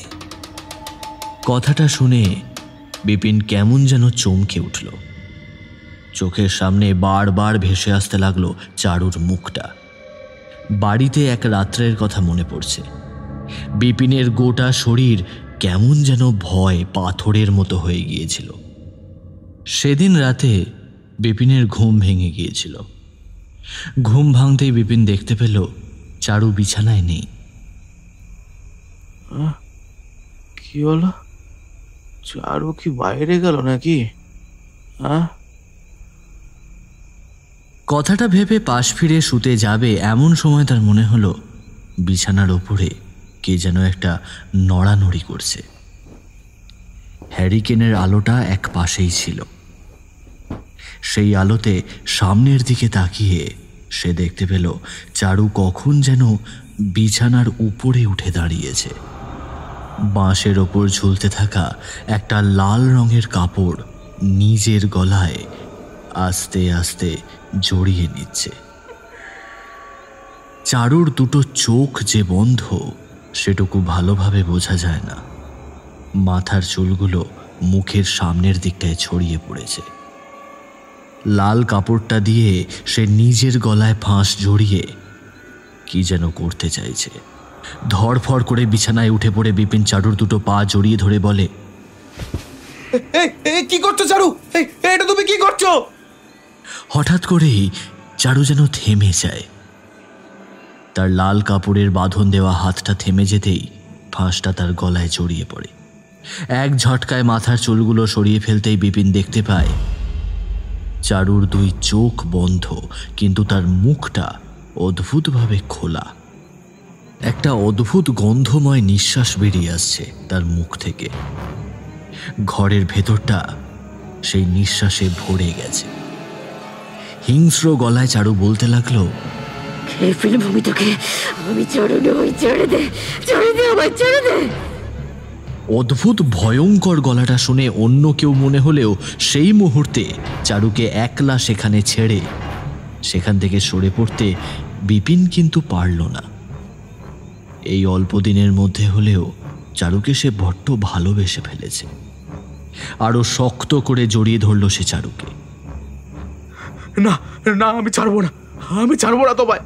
কথাটা শুনে বিপিন কেমন যেন চমকে উঠল। চোখের সামনে বারবার ভেসে আসতে লাগলো চারুর মুখটা। বাড়িতে এক রাত্রের কথা মনে পড়ছে। বিপিনের গোটা শরীর কেমন যেন ভয় পাথরের মতো হয়ে গিয়েছিল। সেদিন রাতে বিপিনের ঘুম ভেঙে গিয়েছিল। ঘুম ভাঙতেই বিপিন দেখতে পেল চারু বিছানায় নেই। কি হলো? চারু কি বাইরে গেল নাকি? কথাটা ভেবে পাশ ফিরে শুতে যাবে এমন সময় তার মনে হলো বিছানার ওপরে কে যেন একটা নড়ানড়ি করছে। হ্যারিকেনের আলোটা এক পাশেই ছিল। সেই আলোতে সামনের দিকে তাকিয়ে সে দেখতে পেল চারু কখন যেন বিছানার উপরে উঠে দাঁড়িয়েছে। বাঁশের ওপর ঝুলতে থাকা একটা লাল রঙের কাপড় নিজের গলায় আস্তে আস্তে জড়িয়ে নিচ্ছে। চারুর দুটো চোখ যে বন্ধ সেটুকু ভালোভাবে বোঝা যায় না। মাথার চুলগুলো মুখের সামনের দিকটায় ছড়িয়ে পড়েছে। লাল কাপড়টা দিয়ে সে নিজের গলায় ফাঁস জড়িয়ে কি যেন করতে চাইছে। ধড়ফড় করে বিছানায় উঠে পড়ে বিপিন চারুর দুটো পা জড়িয়ে ধরে বলে, কি করছো চারু? এটা তুমি কি করছো? হঠাৎ করেই চারু যেন থেমে যায়। তার লাল কাপড়ের বাঁধন দেওয়া হাতটা থেমে যেতেই ফাঁসটা তার গলায় জড়িয়ে পড়ে। এক ঝটকায় মাথার চুলগুলো সরিয়ে ফেলতেই বিপিন দেখতে পায় চারুর দুই চোখ বন্ধ, কিন্তু তার মুখটা অদ্ভুতভাবে খোলা। একটা অদ্ভুত গন্ধময় নিঃশ্বাস বেরিয়ে আসছে তার মুখ থেকে। ঘরের ভেতরটা সেই নিঃশ্বাসে ভরে গেছে। হিংস্র গলায় চারু বলতে লাগলো, খেয়ে ফেলবো আমি তোকে, আমি ছেড়ে দে, ছেড়ে দে, ছেড়ে দে, আমায় ছেড়ে দে। অদ্ভুত ভয়ঙ্কর গলাটা শুনে অন্য কেউ মনে হলেও সেই মুহূর্তে চারুকে একলা সেখানে ছেড়ে সেখান থেকে সরে পড়তে বিপিন কিন্তু পারল না। এই অল্প দিনের মধ্যে হলেও চারুকে সে বড্ড ভালোবেসে ফেলেছে। আরো শক্ত করে জড়িয়ে ধরল সে চারুকে। না না, আমি ছাড়বো না, আমি ছাড়বো না তোমায়।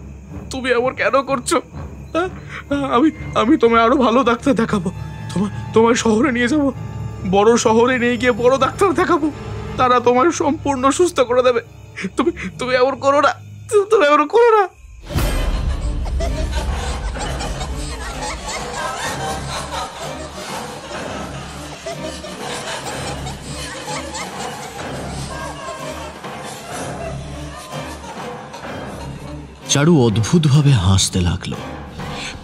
তুমি এমন কেন করছো? আমি তোমায় আরো ভালো ডাক্তার দেখাবো। তোমায় শহরে নিয়ে যাব, বড় শহরে নিয়ে গিয়ে বড় ডাক্তার দেখাবো। তারা তোমায় সম্পূর্ণ সুস্থ করে দেবে। তুমি এমন করো না, তুমি এমন করো না। চারু অদ্ভুতভাবে হাসতে লাগলো।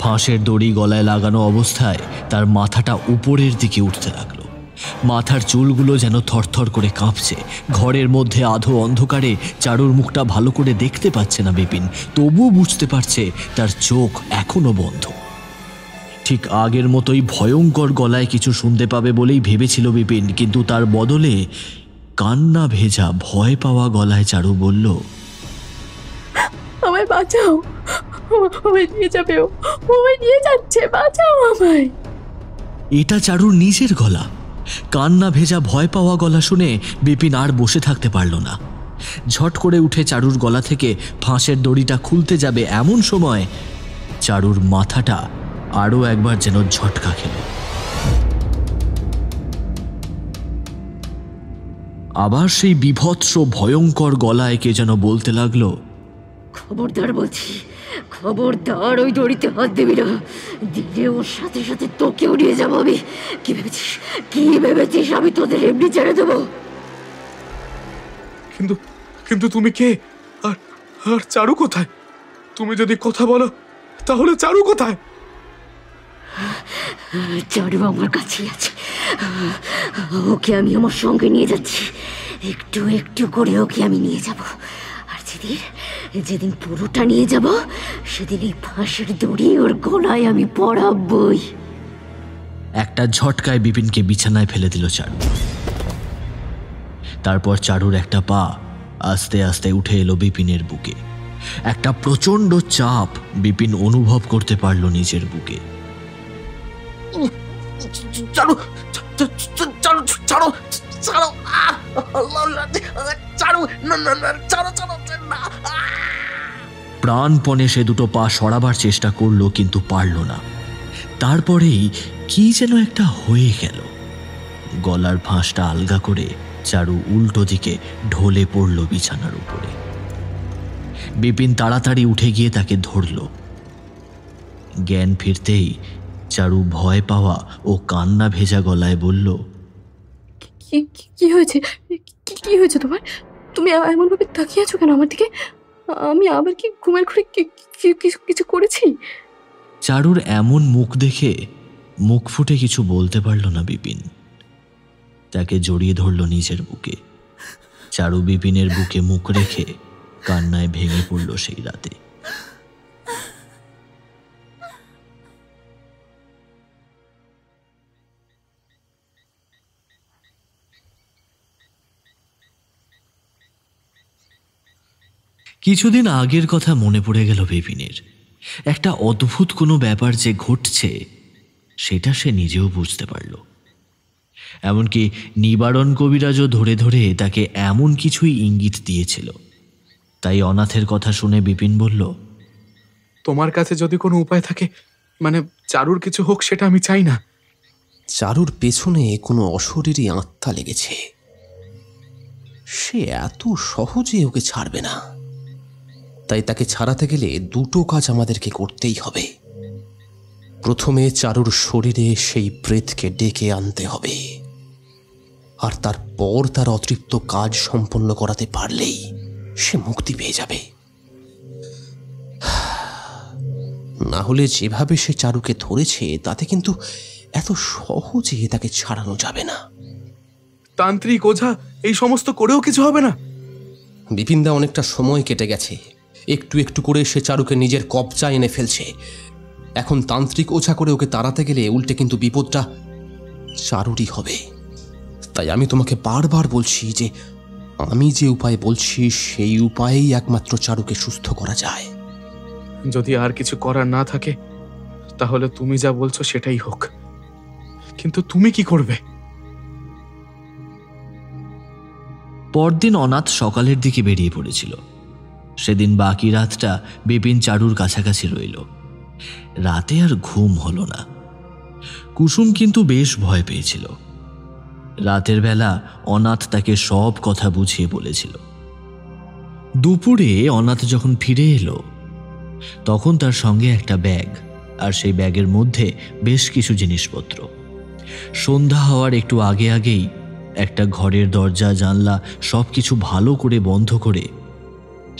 ফাঁসের দড়ি গলায় লাগানো অবস্থায় তার মাথাটা উপরের দিকে উঠতে লাগলো। মাথার চুলগুলো যেন থরথর করে কাঁপছে। ঘরের মধ্যে আধো অন্ধকারে চারুর মুখটা ভালো করে দেখতে পাচ্ছে না বিপিন, তবু বুঝতে পারছে তার চোখ এখনো বন্ধ। ঠিক আগের মতোই ভয়ঙ্কর গলায় কিছু শুনতে পাবে বলেই ভেবেছিল বিপিন, কিন্তু তার বদলে কান্না ভেজা ভয় পাওয়া গলায় চারু বলল, আমায় বাঁচাও, আমায় নিয়ে যাবে, আমায় নিয়ে যাচ্ছে, বাঁচাও আমায়। এটা চারুর নিজের গলা। কান্না ভেজা ভয় পাওয়া গলা শুনে বিপিন আর বসে থাকতে পারল না। ঝট করে উঠে চারুর গলা থেকে ফাঁসের দড়িটা খুলতে যাবে এমন সময় চারুর মাথাটা আরো একবার যেন ঝটকা খেল। আবার সেই বিভৎস ভয়ঙ্কর গলায় কে যেন বলতে লাগলো, খবরদার বলছি, খবরদার ওই দড়িতে হাত দিবি না, দিলে ওর সাথে সাথে তোকেও নিয়ে যাবো আমি। কি ভেবেছিস আমি তোদের এমনি ছেড়ে দেবো? কিন্তু তুমি কে? আর চারু কোথায়? তুমি যদি কথা বলো তাহলে চারু কোথায়? চারু আমার কাছেই আছে, ওকে আমি আমার সঙ্গে নিয়ে যাচ্ছি। একটু একটু করে ওকে আমি নিয়ে যাব। আর যেদিন পুরোটা নিয়ে যাব সেদিন এই ফাঁসের দড়ি ওর গলায় আমি পড়াবই। একটা ঝটকায় বিপিনকে বিছানায় ফেলে দিল চারু। তারপর চারুর একটা পা আস্তে আস্তে উঠে এলো বিপিনের বুকে। একটা প্রচন্ড চাপ বিপিন অনুভব করতে পারল নিজের বুকে। চারু, চারু, চারু, চারু, চারু, চারু, চারু। প্রাণপণে সে দুটো পা সরাবার চেষ্টা করলো, কিন্তু পারল না। তারপরেই কি যেন একটা হয়ে গেল। গলার ফাঁসটা আলগা করে চারু উল্টো দিকে ঢলে পড়ল বিছানার উপরে। বিপিন তাড়াতাড়ি উঠে গিয়ে তাকে ধরল। জ্ঞান ফিরতেই চারু ভয় পাওয়া ও কান্না ভেজা গলায় বলল, কি হয়েছে? কি হয়েছে তোমার? তুমি এমনভাবে তাকিয়ে আছো কেন আমার দিকে? আমি আবার কি ঘুমের ঘরে কিছু করেছি? চারুর এমন মুখ দেখে মুখ ফুটে কিছু বলতে পারল না বিপিন। তাকে জড়িয়ে ধরল নিজের বুকে। চারু বিপিনের বুকে মুখ রেখে কান্নায় ভেঙে পড়ল সেই রাতে। কিছুদিন আগের কথা মনে পড়ে গেল বিপিনের। একটা অদ্ভুত কোনো ব্যাপার যে ঘটছে সেটা সে নিজেও বুঝতে পারল। এমনকি নিবারণ কবিরাজও ধরে ধরে তাকে এমন কিছুই ইঙ্গিত দিয়েছিল। তাই অনাথের কথা শুনে বিপিন বলল, তোমার কাছে যদি কোনো উপায় থাকে, মানে চারুর কিছু হোক, সেটা আমি চাই না। চারুর পেছনে কোনো অশরীরী আত্মা লেগেছে। সে এত সহজে ওকে ছাড়বে না। তাই তাকে ছাড়াতে গেলে দুটো কাজ আমাদেরকে করতেই হবে। প্রথমে চারুর শরীরে সেই প্রেতকে ডেকে আনতে হবে, আর তারপর তার অতৃপ্ত কাজ সম্পন্ন করাতে পারলেই সে মুক্তি পেয়ে যাবে। না হলে যেভাবে সে চারুকে ধরেছে তাতে কিন্তু এত সহজে তাকে ছাড়ানো যাবে না। তান্ত্রিক, ওঝা এই সমস্ত করেও কিছু হবে না? বিপিনদা, অনেকটা সময় কেটে গেছে। একটু একটু করে সে চারুকে নিজের কবজা এনে ফেলছে। এখন তান্ত্রিক ওঝা করে ওকে তাড়াতে গেলে উল্টে কিন্তু বিপদটা চারুরই হবে। তাই আমি তোমাকে বারবার বলছি যে আমি যে উপায় বলছি সেই উপায়েই একমাত্র চারুকে সুস্থ করা যায়। যদি আর কিছু করার না থাকে তাহলে তুমি যা বলছো সেটাই হোক, কিন্তু তুমি কি করবে? পরদিন অনাথ সকালের দিকে বেরিয়ে পড়েছিল। সেদিন বাকি রাতটা বিপিন চারুর কাছাকাছি রইল। রাতে আর ঘুম হলো না। কুসুম কিন্তু বেশ ভয় পেয়েছিল। রাতের বেলা অনাথ তাকে সব কথা বুঝিয়ে বলেছিল। দুপুরে অনাথ যখন ফিরে এলো তখন তার সঙ্গে একটা ব্যাগ, আর সেই ব্যাগের মধ্যে বেশ কিছু জিনিসপত্র। সন্ধ্যা হওয়ার একটু আগে আগেই একটা ঘরের দরজা জানলা সবকিছু ভালো করে বন্ধ করে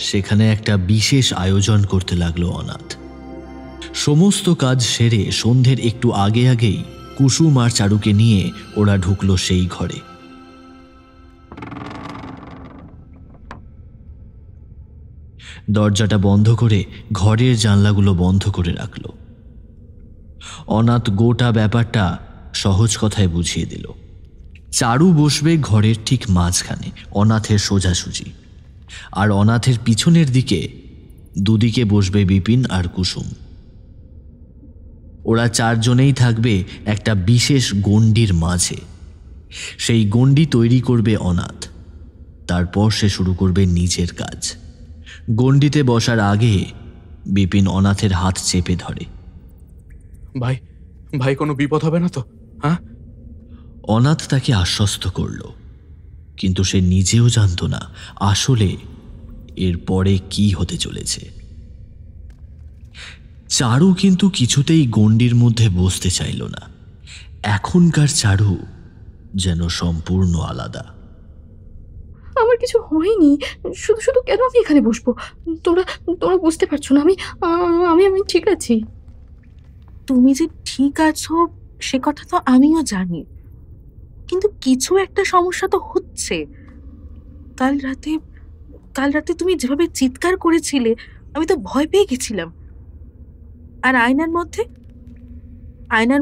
সেখানে একটা বিশেষ আয়োজন করতে লাগলো অনাথ। সমস্ত কাজ সেরে সন্ধ্যের একটু আগে আগেই কুসুম আর চারুকে নিয়ে ওরা ঢুকলো সেই ঘরে। দরজাটা বন্ধ করে ঘরের জানলাগুলো বন্ধ করে রাখলো। অনাথ গোটা ব্যাপারটা সহজ কথায় বুঝিয়ে দিল। চারু বসবে ঘরের ঠিক মাঝখানে, অনাথের সোজাসুজি, আর অনাথের পিছনের দিকে দুদিকে বসবে বিপিন আর কুসুম। ওরা চারজনেই থাকবে একটা বিশেষ গণ্ডির মাঝে। সেই গণ্ডি তৈরি করবে অনাথ। তারপর সে শুরু করবে নিজের কাজ। গণ্ডিতে বসার আগে বিপিন অনাথের হাত চেপে ধরে। ভাই ভাই কোনো বিপদ হবে না তো? হ্যাঁ? অনাথ তাকে আশ্বস্ত করল, কিন্তু সে নিজেও জানত না আসলে এরপরে কি হতে চলেছে। চারু কিন্তু কিছুতেই গণ্ডির মধ্যে বসতে চাইল না। এখনকার চারু যেন সম্পূর্ণ আলাদা। আমার কিছু হয়নি, শুধু শুধু কেন আমি এখানে বসবো? তোমরা বুঝতে পারছো না আমি ঠিক আছি। তুমি যে ঠিক আছো সে কথা তো আমিও জানি, কিন্তু কিছু একটা সমস্যা তো হচ্ছে। কাল রাতে তুমি যেভাবে চিৎকার করেছিলে আমি তো ভয় পেয়ে গেছিলাম। আর আয়নার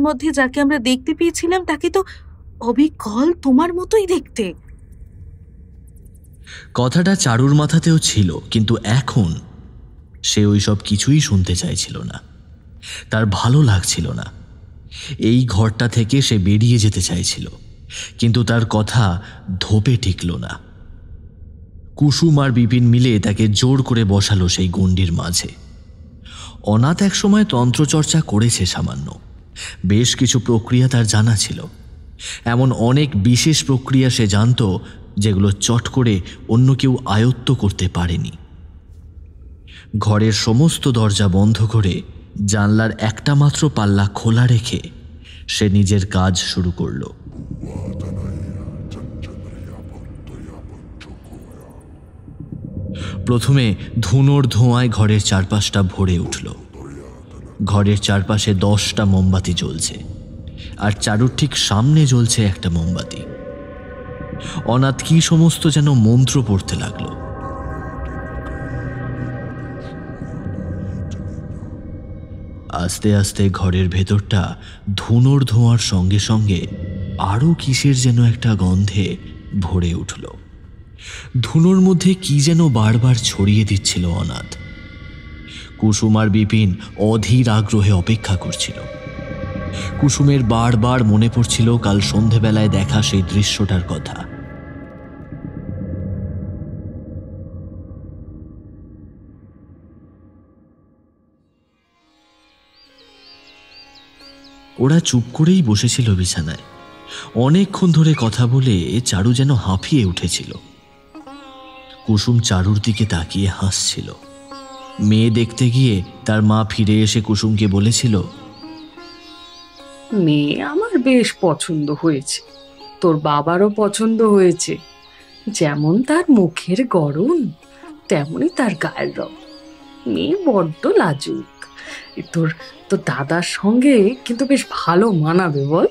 মধ্যে যাকে আমরা দেখতে পেয়েছিলাম তাকে তো অবিকল তোমার মতোই দেখতে। কথাটা চারুর মাথাতেও ছিল, কিন্তু এখন সে ওইসব কিছুই শুনতে চাইছিল না। তার ভালো লাগছিল না। এই ঘরটা থেকে সে বেরিয়ে যেতে চাইছিল, কিন্তু তার কথা ধোপে টিকল না। কুসুম আর বিপিন মিলে তাকে জোর করে বসালো সেই গণ্ডির মাঝে। অনাথ একসময় তন্ত্রচর্চা করেছে সামান্য। বেশ কিছু প্রক্রিয়া তার জানা ছিল। এমন অনেক বিশেষ প্রক্রিয়া সে জানত যেগুলো চট করে অন্য কেউ আয়ত্ত করতে পারেনি। ঘরের সমস্ত দরজা বন্ধ করে জানলার একটা মাত্র পাল্লা খোলা রেখে সে নিজের কাজ শুরু করল। প্রথমে ধুনোর ধোঁয়ায় ঘরের চারপাশটা ভরে উঠল। ঘরের চারপাশে 10টা মোমবাতি জ্বলছে, আর চারুর ঠিক সামনে জ্বলছে একটা মোমবাতি। অনাথ কি সমস্ত যেন মন্ত্র পড়তে লাগলো। আস্তে আস্তে ঘরের ভেতরটা ধুনোর ধোঁয়ার সঙ্গে সঙ্গে আরো কিসের যেন একটা গন্ধে ভরে উঠল। ধুনোর মধ্যে কি যেন বারবার ছড়িয়ে দিচ্ছিল অনাথ। কুসুম আর বিপিন অধীর আগ্রহে অপেক্ষা করছিল। কুসুমের বারবার মনে পড়ছিল কাল সন্ধেবেলায় দেখা সেই দৃশ্যটার কথা। ওরা চুপ করেই বসেছিল বিছানায়। অনেকক্ষণ ধরে কথা বলে চারু যেন হাঁফিয়ে উঠেছিল। কুসুম চারুর দিকে তাকিয়ে হাসছিল। মেয়ে দেখতে গিয়ে তার মা ফিরে এসে কুসুমকে বলেছিল, মেয়ে আমার বেশ পছন্দ হয়েছে, তোর বাবারও পছন্দ হয়েছে। যেমন তার মুখের গড়ন, তেমনই তার গায়ের রং। মেয়ে বড্ড লাজুক। তোর তো দাদার সঙ্গে কিন্তু বেশ ভালো মানাবে বল।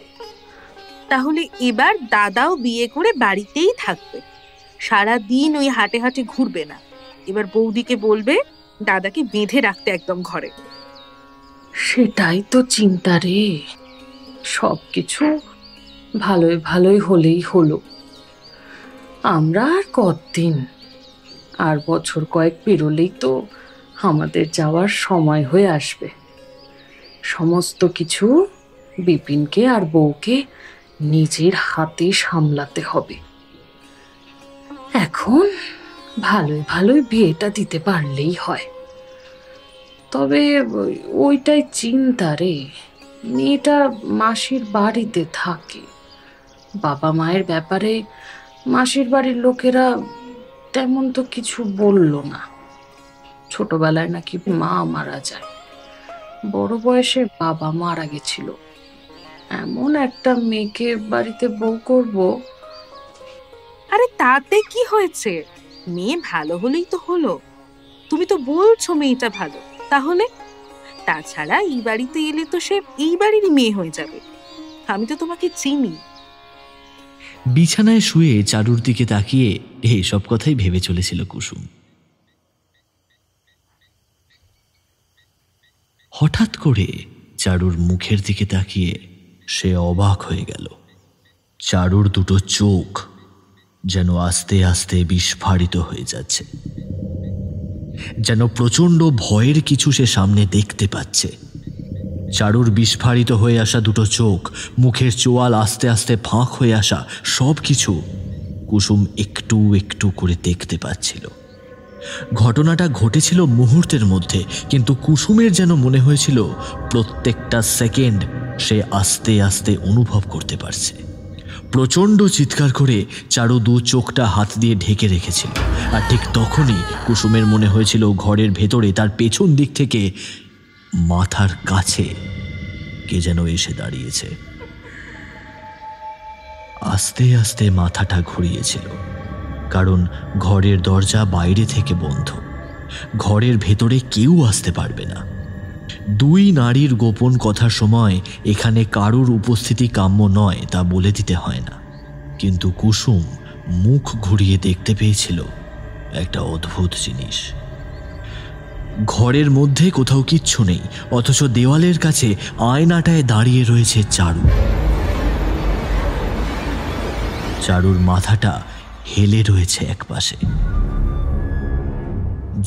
তাহলে এবার দাদাও বিয়ে করে বাড়িতেই থাকবে, সারা দিন ওই হাটে হাটে ঘুরবে না। এবার বৌদিকে বলবে দাদাকে বেঁধে রাখতে একদম ঘরে। সেটাই তো চিন্তা রে। সবকিছু ভালোই ভালোই হলেই হলো। আমরা আর কতদিন, আর বছর কয়েক পেরোলেই তো আমাদের যাওয়ার সময় হয়ে আসবে। সমস্ত কিছু বিপিনকে আর বউকে নিজের হাতে সামলাতে হবে। এখন ভালোই ভালোই বিয়েটা দিতে পারলেই হয়। তবে ওইটাই চিন্তা রে, মেয়েটা মাসির বাড়িতে থাকে। বাবা মায়ের ব্যাপারে মাসির বাড়ির লোকেরা তেমন তো কিছু বলল না। ছোটবেলায় নাকি মা মারা যায়, বড় বয়সে বাবা মারা গেছিল। এমন একটা মেয়েকে বাড়িতে বউ করব। আরে তাতে কি হয়েছে, মেয়ে ভালো হলেই তো হলো। তুমি তো বলছো মেয়েটা ভালো, তাহলে তাছাড়া এই বাড়িতে এলে তো সে এই বাড়িরই মেয়ে হয়ে যাবে। আমি তো তোমাকে চিনি। বিছানায় শুয়ে চারুর দিকে তাকিয়ে এই সব কথাই ভেবে চলেছিল কুসুম। হঠাৎ করে চারুর মুখের দিকে তাকিয়ে সে অবাক হয়ে গেল। চারুর দুটো চোখ যেন আস্তে আস্তে বিস্ফারিত হয়ে যাচ্ছে, যেন প্রচন্ড ভয়ের কিছু সে সামনে দেখতে পাচ্ছে। চারুর বিস্ফারিত হয়ে আসা দুটো চোখ, মুখের চোয়াল আস্তে আস্তে ফাঁক হয়ে আসা, সব কিছু কুসুম একটু একটু করে দেখতে পাচ্ছিল। ঘটনাটা ঘটেছিল মুহূর্তের মধ্যে, কিন্তু কুসুমের যেন মনে হয়েছিল প্রত্যেকটা সেকেন্ড সে আস্তে আস্তে অনুভব করতে পারছে। প্রচণ্ড চিৎকার করে চারু দু চোখটা হাত দিয়ে ঢেকে রেখেছিল। আর ঠিক তখনই কুসুমের মনে হয়েছিল ঘরের ভেতরে তার পেছন দিক থেকে মাথার কাছে কে যেন এসে দাঁড়িয়েছে। আস্তে আস্তে মাথাটা ঘুরিয়েছিল, কারণ ঘরের দরজা বাইরে থেকে বন্ধ। ঘরের ভেতরে কেউ আসতে পারবে না। দুই নারীর গোপন কথার সময় এখানে কারুর উপস্থিতি কাম্য নয়, তা বলে দিতে হয় না। কিন্তু কুসুম মুখ ঘুরিয়ে দেখতে পেয়েছিল একটা অদ্ভুত জিনিস। ঘরের মধ্যে কোথাও কিচ্ছু নেই, অথচ দেওয়ালের কাছে আয়নাটায় দাঁড়িয়ে রয়েছে চারু। চারুর মাথাটা হেলে রয়েছে একপাশে।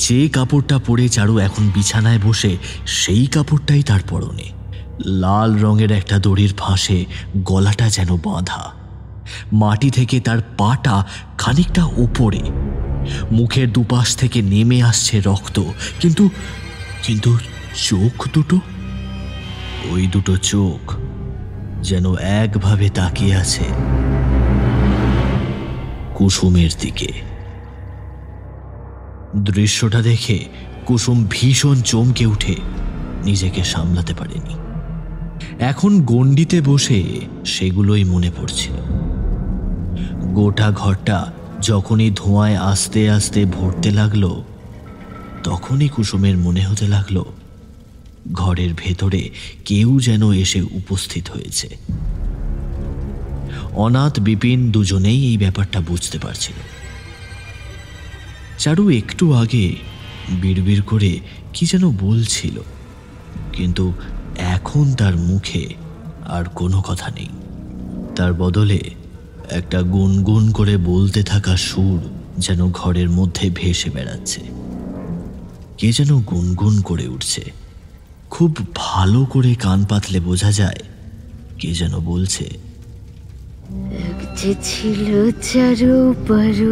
যে কাপড়টা পরে চারু এখন বিছানায় বসে, সেই কাপড়টাই তার পরনে। লাল রঙের একটা দড়ির ফাঁসে গলাটা যেন বাঁধা। মাটি থেকে তার পাটা খানিকটা উপরে। মুখের দুপাশ থেকে নেমে আসছে রক্ত, কিন্তু কিন্তু চোখ দুটো, ওই দুটো চোখ যেন একভাবে তাকিয়ে আছে কুসুমের দিকে। দৃশ্যটা দেখে কুসুম ভীষণ চমকে উঠে নিজেকে সামলাতে পারেনি। এখন গণ্ডিতে বসে সেগুলোই মনে পড়ছিল। গোটা ঘরটা যখনই ধোঁয়ায় আস্তে আস্তে ভরতে লাগলো, তখনই কুসুমের মনে হতে লাগলো ঘরের ভেতরে কেউ যেন এসে উপস্থিত হয়েছে। অনাথ বিপিন দুজনেই এই ব্যাপারটা বুঝতে পারছিল। চারু একটু আগে বিড়বিড় করে কি যেন বলছিল, কিন্তু এখন তার মুখে আর কোনো কথা নেই। তার বদলে একটা গুনগুন করে বলতে থাকা সুর যেন ঘরের মধ্যে ভেসে বেড়াচ্ছে। কে যেন গুনগুন করে উঠছে, খুব ভালো করে কান পাতলে বোঝা যায় কে যেন বলছে, এক যে ছিল চারু পারু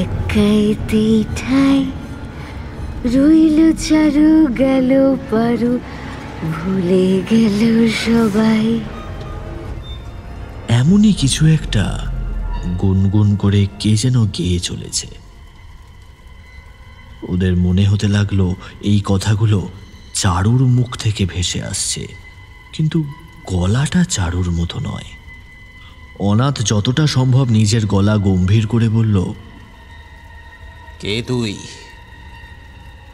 একাইতে ঠাই, রইল চারু গেল পারু ভুলে গেল সবাই। এমনই কিছু একটা গুনগুন করে কে যেন গেয়ে চলেছে। ওদের মনে হতে লাগলো এই কথাগুলো চারুর মুখ থেকে ভেসে আসছে, কিন্তু গলাটা চারুর মতো নয়। অনাথ যতটা সম্ভব নিজের গলা গম্ভীর করে বলল, কে তুই?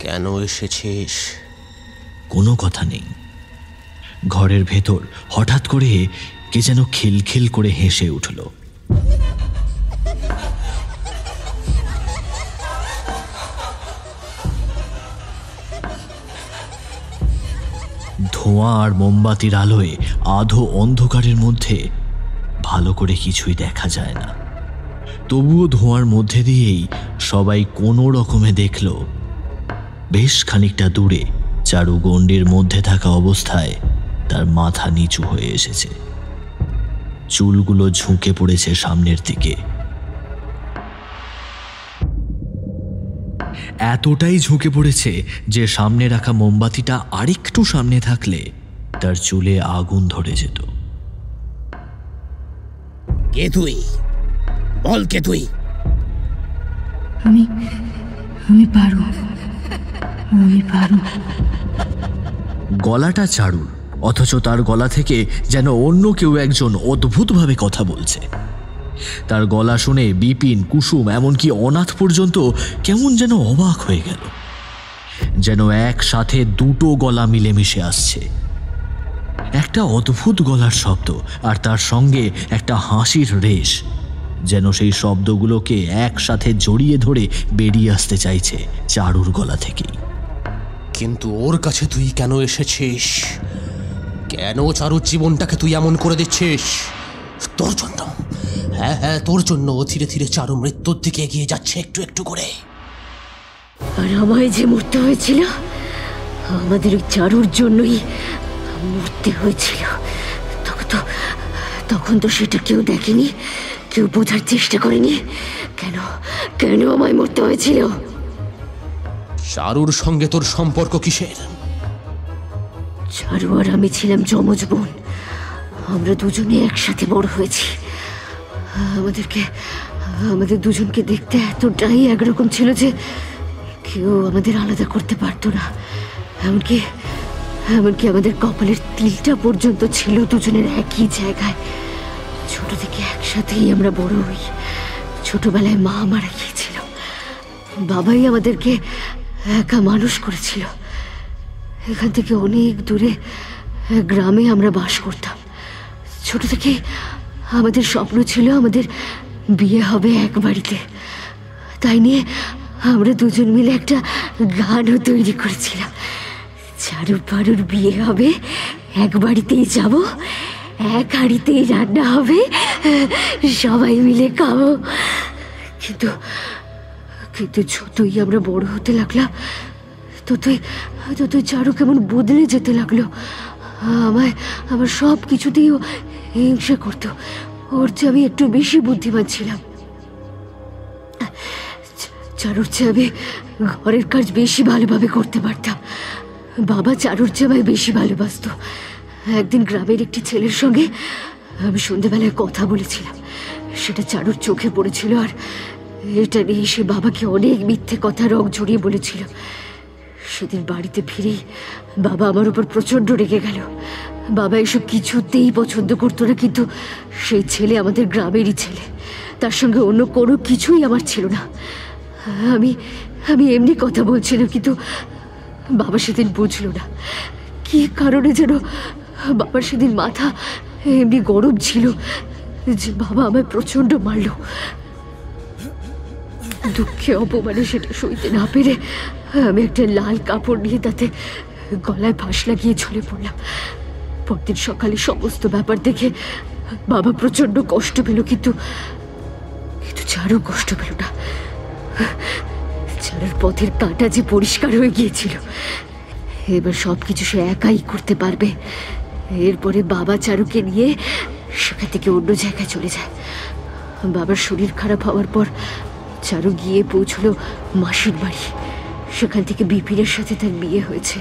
কেন এসেছিস? কোনো কথা নেই। ঘরের ভেতর হঠাৎ করে কে যেন খিলখিল করে হেসে উঠল। ধোঁয়া আর মোমবাতির আলোয় আধো অন্ধকারের মধ্যে ভালো করে কিছুই দেখা যায় না। তবুও ধোঁয়ার মধ্যে দিয়েই সবাই কোনো রকমে দেখল বেশ খানিকটা দূরে চারু গণ্ডির মধ্যে থাকা অবস্থায় তার মাথা নিচু হয়ে এসেছে, চুলগুলো ঝুঁকে পড়েছে সামনের দিকে। এতটাই ঝুঁকে পড়েছে যে সামনে রাখা মোমবাতিটা আরেকটু সামনে থাকলে তার চুলে আগুন ধরে যেত। কে তুই? বল কে তুই? আমি পারু। গলাটা চারুর, অথচ তার গলা থেকে যেন অন্য কেউ একজন অদ্ভুতভাবে কথা বলছে। তার গলা শুনে বিপিন, কুসুম, এমনকি অনাথ পর্যন্ত কেমন যেন অবাক হয়ে গেল, যেন একসাথে দুটো গলা মিলেমিশে আসছে। একটা অদ্ভুত গলার শব্দ আর তার সঙ্গে একটা হাসির রেশ, যেন সেই শব্দগুলোকে একসাথে জড়িয়ে ধরে বেরিয়ে আসতে চাইছে চারুর গলা থেকেই। কিন্তু ওর কাছে তুই কেন এসেছিস? কেন চারুর জীবনটাকে তুই এমন করে দিচ্ছিস? তোর জন্য, হ্যাঁ হ্যাঁ তোর জন্য ধীরে ধীরে চারু মৃত্যুর দিকে এগিয়ে যাচ্ছে একটু একটু করে। আর আমায় যে মরতে হয়েছিল, আমাদের ওই চারুর জন্যই মরতে হয়েছিল। তখন তো সেটা কেউ দেখেনি, কেউ বোঝার চেষ্টা করেনি। কেন আমায় মরতে হয়েছিল? চারুর সঙ্গে তোর সম্পর্ক কিসের? চারু আর আমি ছিলাম যমজ বোন। আমরা দুজনে একসাথে বড় হয়েছি। আমাদের দুজনকে দেখতে এতটাই একরকম ছিল যে কেউ আমাদের আলাদা করতে পারতো না। এমনকি আমাদের কপালের তিলটা পর্যন্ত ছিল দুজনের একই জায়গায়। ছোট থেকে একসাথেই আমরা বড় হই। ছোটবেলায় মা মারা গিয়েছিল, বাবাই আমাদেরকে একা মানুষ করেছিল। এখান থেকে অনেক দূরে গ্রামে আমরা বাস করতাম। ছোট থেকে আমাদের স্বপ্ন ছিল আমাদের বিয়ে হবে এক বাড়িতে। তাই নিয়ে আমরা দুজন মিলে একটা গানও তৈরি করেছিলাম। চারু পারুর বিয়ে হবে, এক বাড়িতেই যাব, এক হাঁড়িতেই রান্না হবে, সবাই মিলে খাবো। কিন্তু যতই আমরা বড় হতে লাগলাম ততই চারু কেমন বদলে যেতে লাগলো। আমার সব কিছুতেই ও হিংসা করতো। ওর চেয়ে আমি একটু বেশি বুদ্ধিমান ছিলাম। চারুর চেয়ে আমি ঘরের কাজ বেশি ভালোভাবে করতে পারতাম। বাবা চারুর চেয়ে আমায় বেশি ভালোবাসত। একদিন গ্রামের একটি ছেলের সঙ্গে আমি সন্ধ্যেবেলায় কথা বলেছিলাম, সেটা চারুর চোখে পড়েছিল। আর এটা নিয়ে সে বাবাকে অনেক মিথ্যে কথা রং জড়িয়ে বলেছিল। সেদিন বাড়িতে ফিরেই বাবা আমার উপর প্রচণ্ড রেগে গেল। বাবা এসব কিছুতেই পছন্দ করতো না, কিন্তু সেই ছেলে আমাদের গ্রামেরই ছেলে, তার সঙ্গে অন্য কোনো কিছুই আমার ছিল না। আমি আমি এমনি কথা বলছিলাম, কিন্তু বাবা সেদিন বুঝলো না কি কারণে যেন বাবার সেদিন মাথা এমনি গরম ছিল যে বাবা আমায় প্রচন্ড মারলো। দুঃখে অপমানে সেটা সইতে না পেরে আমি একটা লাল কাপড় নিয়ে তাতে গলায় ফাঁস লাগিয়ে ঝুলে পড়লাম। পরদিন সকালে সমস্ত ব্যাপার দেখে বাবা প্রচন্ড কষ্ট পেল, কিন্তু চারু কষ্ট পেল না। চারুর পথের কাঁটা যে পরিষ্কার হয়ে গিয়েছিল, এবার সবকিছু সে একাই করতে পারবে। এরপরে বাবা চারুকে নিয়ে সেখান থেকে অন্য জায়গায় চলে যায়। বাবার শরীর খারাপ হওয়ার পর চারু গিয়ে পৌঁছলো মাসির বাড়ি। সেখান থেকে বিপিনের সাথে তার বিয়ে হয়েছে।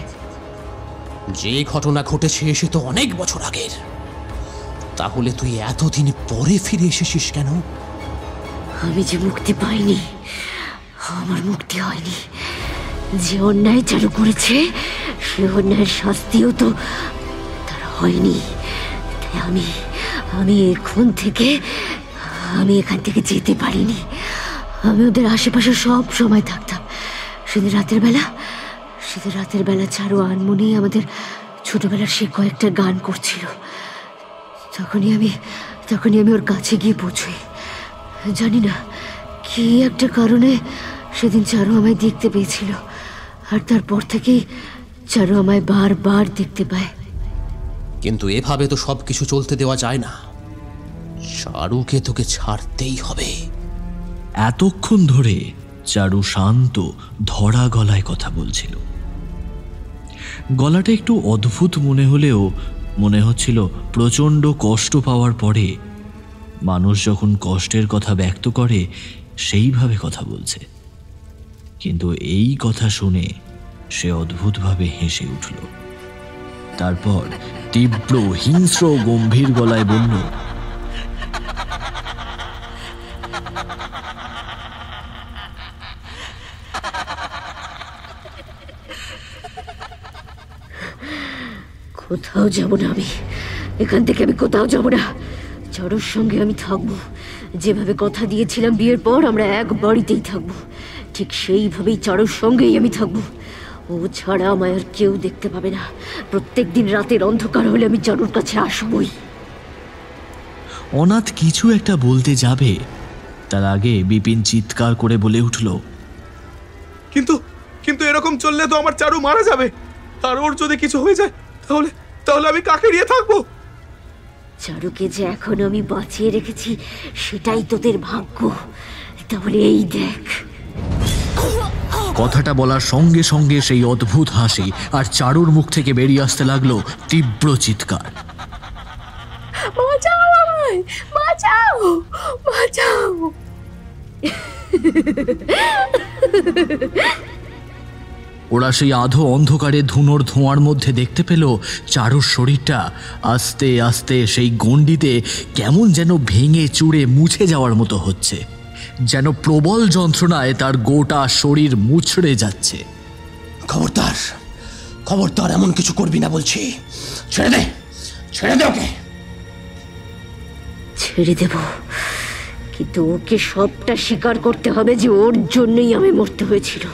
যে ঘটনা ঘটেছে সে তো অনেক বছর আগের, তাহলে তুই এতদিন পরে ফিরে এসেছিস কেন? আমি যে মুক্তি পাইনি, আমার মুক্তি হয়নি। যে অন্যায় চালু করেছে সে অন্যায়ের শাস্তিও তো তার হয়নি। তাই আমি এখান থেকে যেতে পারিনি। আমি ওদের আশেপাশে সব সময় থাকতাম। সেদিন রাতের বেলা চারু আনমনি আমাদের ছোটবেলার সে কয়েকটা গান করছিল। তখনই আমি ওর কাছে গিয়ে পৌঁছই। জানি না কি একটা কারণে সেদিন চারু আমায় দেখতে পেয়েছিল, আর তারপর থেকেই চারু আমায় বারবার দেখতে পায়। কিন্তু এভাবে তো সবকিছু চলতে দেওয়া যায় না। চারুকে তোকে ছাড়তেই হবে। এতক্ষণ ধরে চারু শান্ত ধরা গলায় কথা বলছিল। গলাটা একটু অদ্ভুত মনে হলেও মনে হচ্ছিল প্রচণ্ড কষ্ট পাওয়ার পরে মানুষ যখন কষ্টের কথা ব্যক্ত করে সেইভাবে কথা বলছে। কিন্তু এই কথা শুনে সে অদ্ভুতভাবে হেসে উঠল। তারপর তীব্র হিংস্র গম্ভীর গলায় বলল, কোথাও যাব না আমি, এখান থেকে আমি কোথাও যাব না। চারুর সঙ্গে আমি থাকবো। যেভাবে কথা দিয়েছিলাম বিয়ের পর আমরা এক বাড়িতেই থাকবো, ঠিক সেইভাবেই চারুর সঙ্গেই আমি থাকবো। ও ছাড়া আমায় আর কেউ দেখতে পাবে না। প্রত্যেকদিন রাতের অন্ধকার হলে আমি চারুর কাছে আসবই। অনাথ কিছু একটা বলতে যাবে, তার আগে বিপিন চিৎকার করে বলে উঠল, কিন্তু এরকম চললে তো আমার চারু মারা যাবে, আর ওর যদি কিছু হয়ে যায় তাহলে আমি কাকে নিয়ে থাকবো? চারুকে যে এখনো আমি বাঁচিয়ে রেখেছি সেটাই তোদের ভাগ্য। তাহলে এই দেখ। কথাটা বলার সঙ্গে সঙ্গে সেই অদ্ভুত হাসি আর চারুর মুখ থেকে বেরিয়ে আসতে লাগলো তীব্র চিৎকার। বাঁচাও আমায়, বাঁচাও, বাঁচাও। ওরা সেই আধো অন্ধকারে ধুনোর ধোঁয়ার মধ্যে দেখতে পেল চারুর শরীরটা আস্তে আস্তে সেই গণ্ডিতে কেমন যেন ভেঙে চুরে মুছে যাওয়ার মতো হচ্ছে, যেন প্রবল যন্ত্রণায় তার গোটা শরীর মুছড়ে যাচ্ছে। খবরদার এমন কিছু করবি না বলছি। ছেড়ে দে ওকে। ছেড়ে দেব, কিন্তু ওকে সবটা স্বীকার করতে হবে যে ওর জন্যই আমি মরতে হয়েছিল।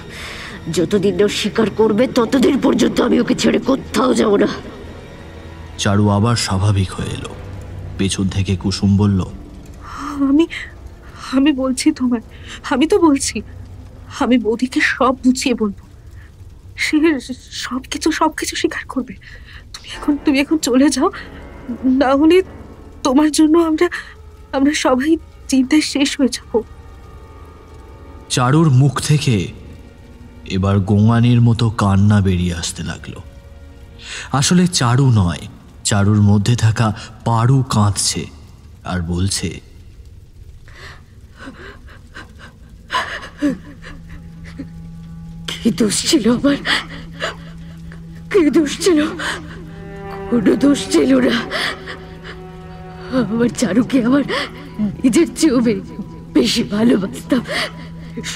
যতদিন ও স্বীকার করবে ততদিন পর্যন্ত আমি ওকে ছেড়ে কোথাও যাব না। চারু আবার স্বাভাবিক হয়ে এলো। পেছন থেকে কুসুম বলল, আমি বলছি তোমায়, আমি তো বলছি, আমি বৌদিকে সব বুঝিয়ে বলবো। সে সবকিছু স্বীকার করবে। তুমি এখন চলে যাও, না হলে তোমার জন্য আমরা সবাই চিন্তায় শেষ হয়ে যাব। চারুর মুখ থেকে এবার গোঙানির মতো কান্না বেরিয়ে আসতে লাগলো। আসলে চারু নয়, চারুর মধ্যে থাকা পারু কাঁদছে আর বলছে, কি দোষ ছিল আমার? কি দোষ ছিল? কোনো দোষ ছিল না। আমার চারুকে আমার নিজের চেয়েও বেশি ভালোবাসতাম।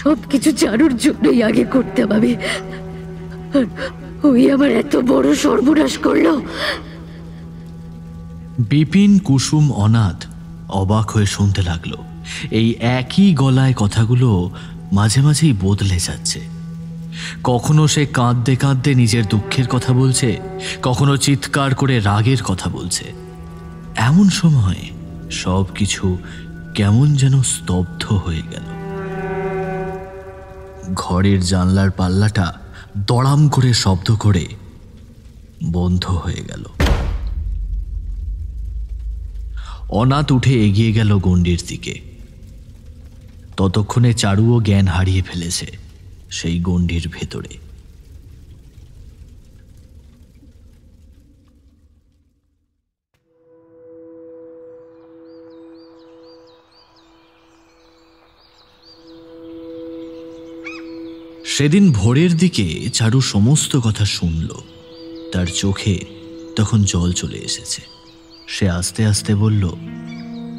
সবকিছু চারুর জন্যই আগে করতাম আমি, আর ওই আমার এত বড় সর্বনাশ করলো। বিপিন, কুসুম, অনাথ অবাক হয়ে শুনতে লাগলো। এই একই গলায় কথাগুলো মাঝে মাঝেই বদলে যাচ্ছে। কখনো সে কাঁদতে কাঁদতে নিজের দুঃখের কথা বলছে, কখনো চিৎকার করে রাগের কথা বলছে। এমন সময় সব কিছু কেমন যেন স্তব্ধ হয়ে গেল। ঘরের জানলার পাল্লাটা দড়াম করে শব্দ করে বন্ধ হয়ে গেল। অনাথ উঠে এগিয়ে গেল গণ্ডির দিকে। ততক্ষণে চারুও জ্ঞান হারিয়ে ফেলেছে সেই গণ্ডির ভেতরে। সেদিন ভোরের দিকে চারু সমস্ত কথা শুনল। তার চোখে তখন জল চলে এসেছে। সে আস্তে আস্তে বলল,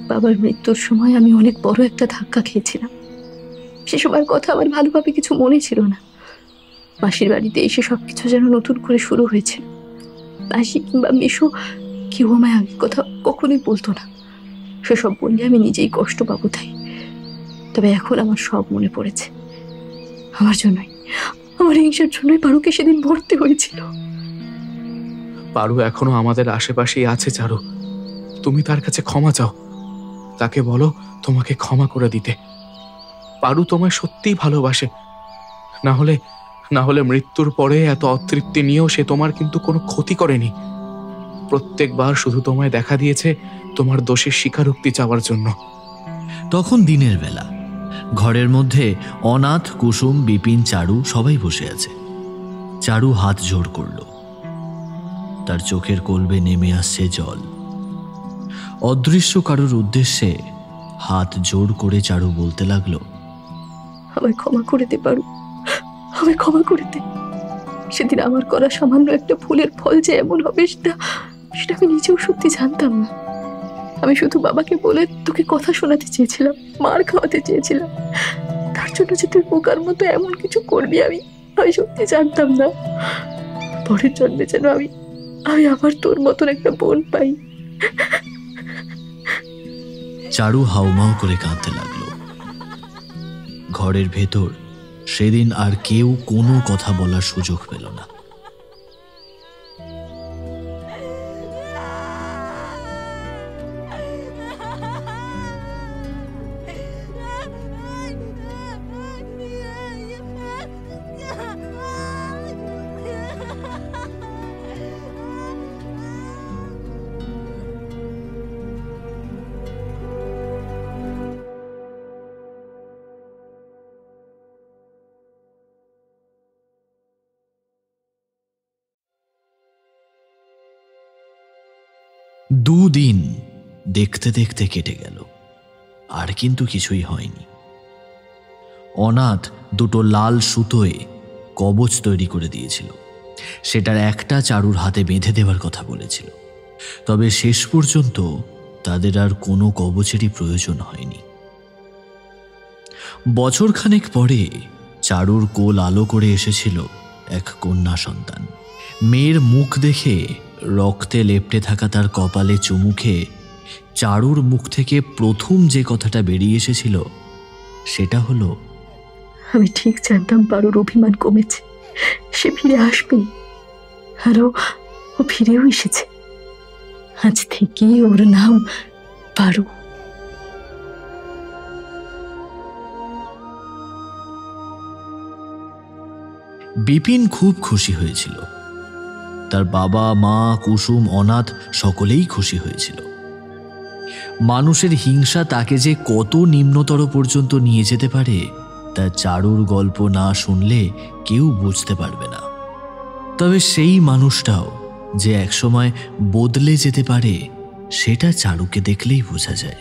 বাবার মৃত্যুর সময় আমি অনেক বড় একটা ধাক্কা খেয়েছিলাম। সে সময়ের কথা আমার ভালোভাবে কিছু মনে ছিল না। মাসির বাড়িতে এসে সবকিছু যেন নতুন করে শুরু হয়েছিল। মাসি কিংবা মেশো কেউ আমায় আগের কথা কখনোই বলতো না। সেসব বললে আমি নিজেই কষ্ট পাবো তাই। তবে এখন আমার সব মনে পড়েছে। আমার জন্যই, আমার হিংসার জন্যই পারুকে সেদিন ভর্তি হয়েছিল। পারু এখনো আমাদের আশেপাশেই আছে চারু। তুমি তার কাছে ক্ষমা চাও, তাকে বলো তোমাকে ক্ষমা করে দিতে। পারু তোমায় সত্যিই ভালোবাসে। না হলে মৃত্যুর পরে এত অতৃপ্তি নিয়েও সে তোমার কিন্তু কোনো ক্ষতি করেনি। প্রত্যেকবার শুধু তোমায় দেখা দিয়েছে তোমার দোষের স্বীকারোক্তি চাওয়ার জন্য। তখন দিনের বেলা। ঘরের মধ্যে অনাথ, কুসুম, বিপিন, চারু সবাই বসে আছে। চারু হাত জোড় করল। তার চোখের কোলবে নেমে আসছে জল। অদৃশ্য কারুর উদ্দেশ্যে হাত জোড় করে চারু বলতে লাগলো, আমায় ক্ষমা করে দে পারু, আমায় ক্ষমা করে দে। সেদিন আমার করা সামান্য একটা ফুলের ফল যে এমন হবে সেটা আমি নিজেও সত্যি জানতাম না। আমি শুধু বাবাকে বলে তোকে কথা শোনাতে চেয়েছিলাম, মার খাওয়াতে চেয়েছিলাম। তার জন্য যে তুই বোকার মতো এমন কিছু করবি আমি সত্যি জানতাম না। পরের জন্মে যেন আমি আবার তোর মতন একটা বোন পাই। চারু হাউমাউ করে কাঁদতে লাগলো। ঘরের ভেতর সেদিন আর কেউ কোনো কথা বলার সুযোগ পেল না। দুদিন দেখতে দেখতে কেটে গেল, আর কিন্তু কিছুই হয়নি। অনাথ দুটো লাল সুতোয় কবচ তৈরি করে দিয়েছিল। সেটার একটা চারুর হাতে বেঁধে দেওয়ার কথা বলেছিল। তবে শেষ পর্যন্ত তাদের আর কোনো কবচেরই প্রয়োজন হয়নি। বছরখানেক পরে চারুর কোল আলো করে এসেছিল এক কন্যা সন্তান। মেয়ের মুখ দেখে রক্তে লেপ্টে থাকা তার কপালে চুমু খেয়ে চারুর মুখ থেকে প্রথম যে কথাটা বেরিয়ে এসেছিল সেটা হলো, আমি ঠিক জানতাম পারুর অভিমান কমেছে, সে ফিরে আসবে। আর ও ফিরেও এসেছে। আজ থেকে ওর নাম পারু। বিপিন খুব খুশি হয়েছিল। তার বাবা, মা, কুসুম, অনাথ সকলেই খুশি হয়েছিল। মানুষের হিংসা তাকে যে কত নিম্নতর পর্যন্ত নিয়ে যেতে পারে তা চারুর গল্প না শুনলে কেউ বুঝতে পারবে না। তবে সেই মানুষটাও যে একসময় বদলে যেতে পারে সেটা চারুকে দেখলেই বোঝা যায়।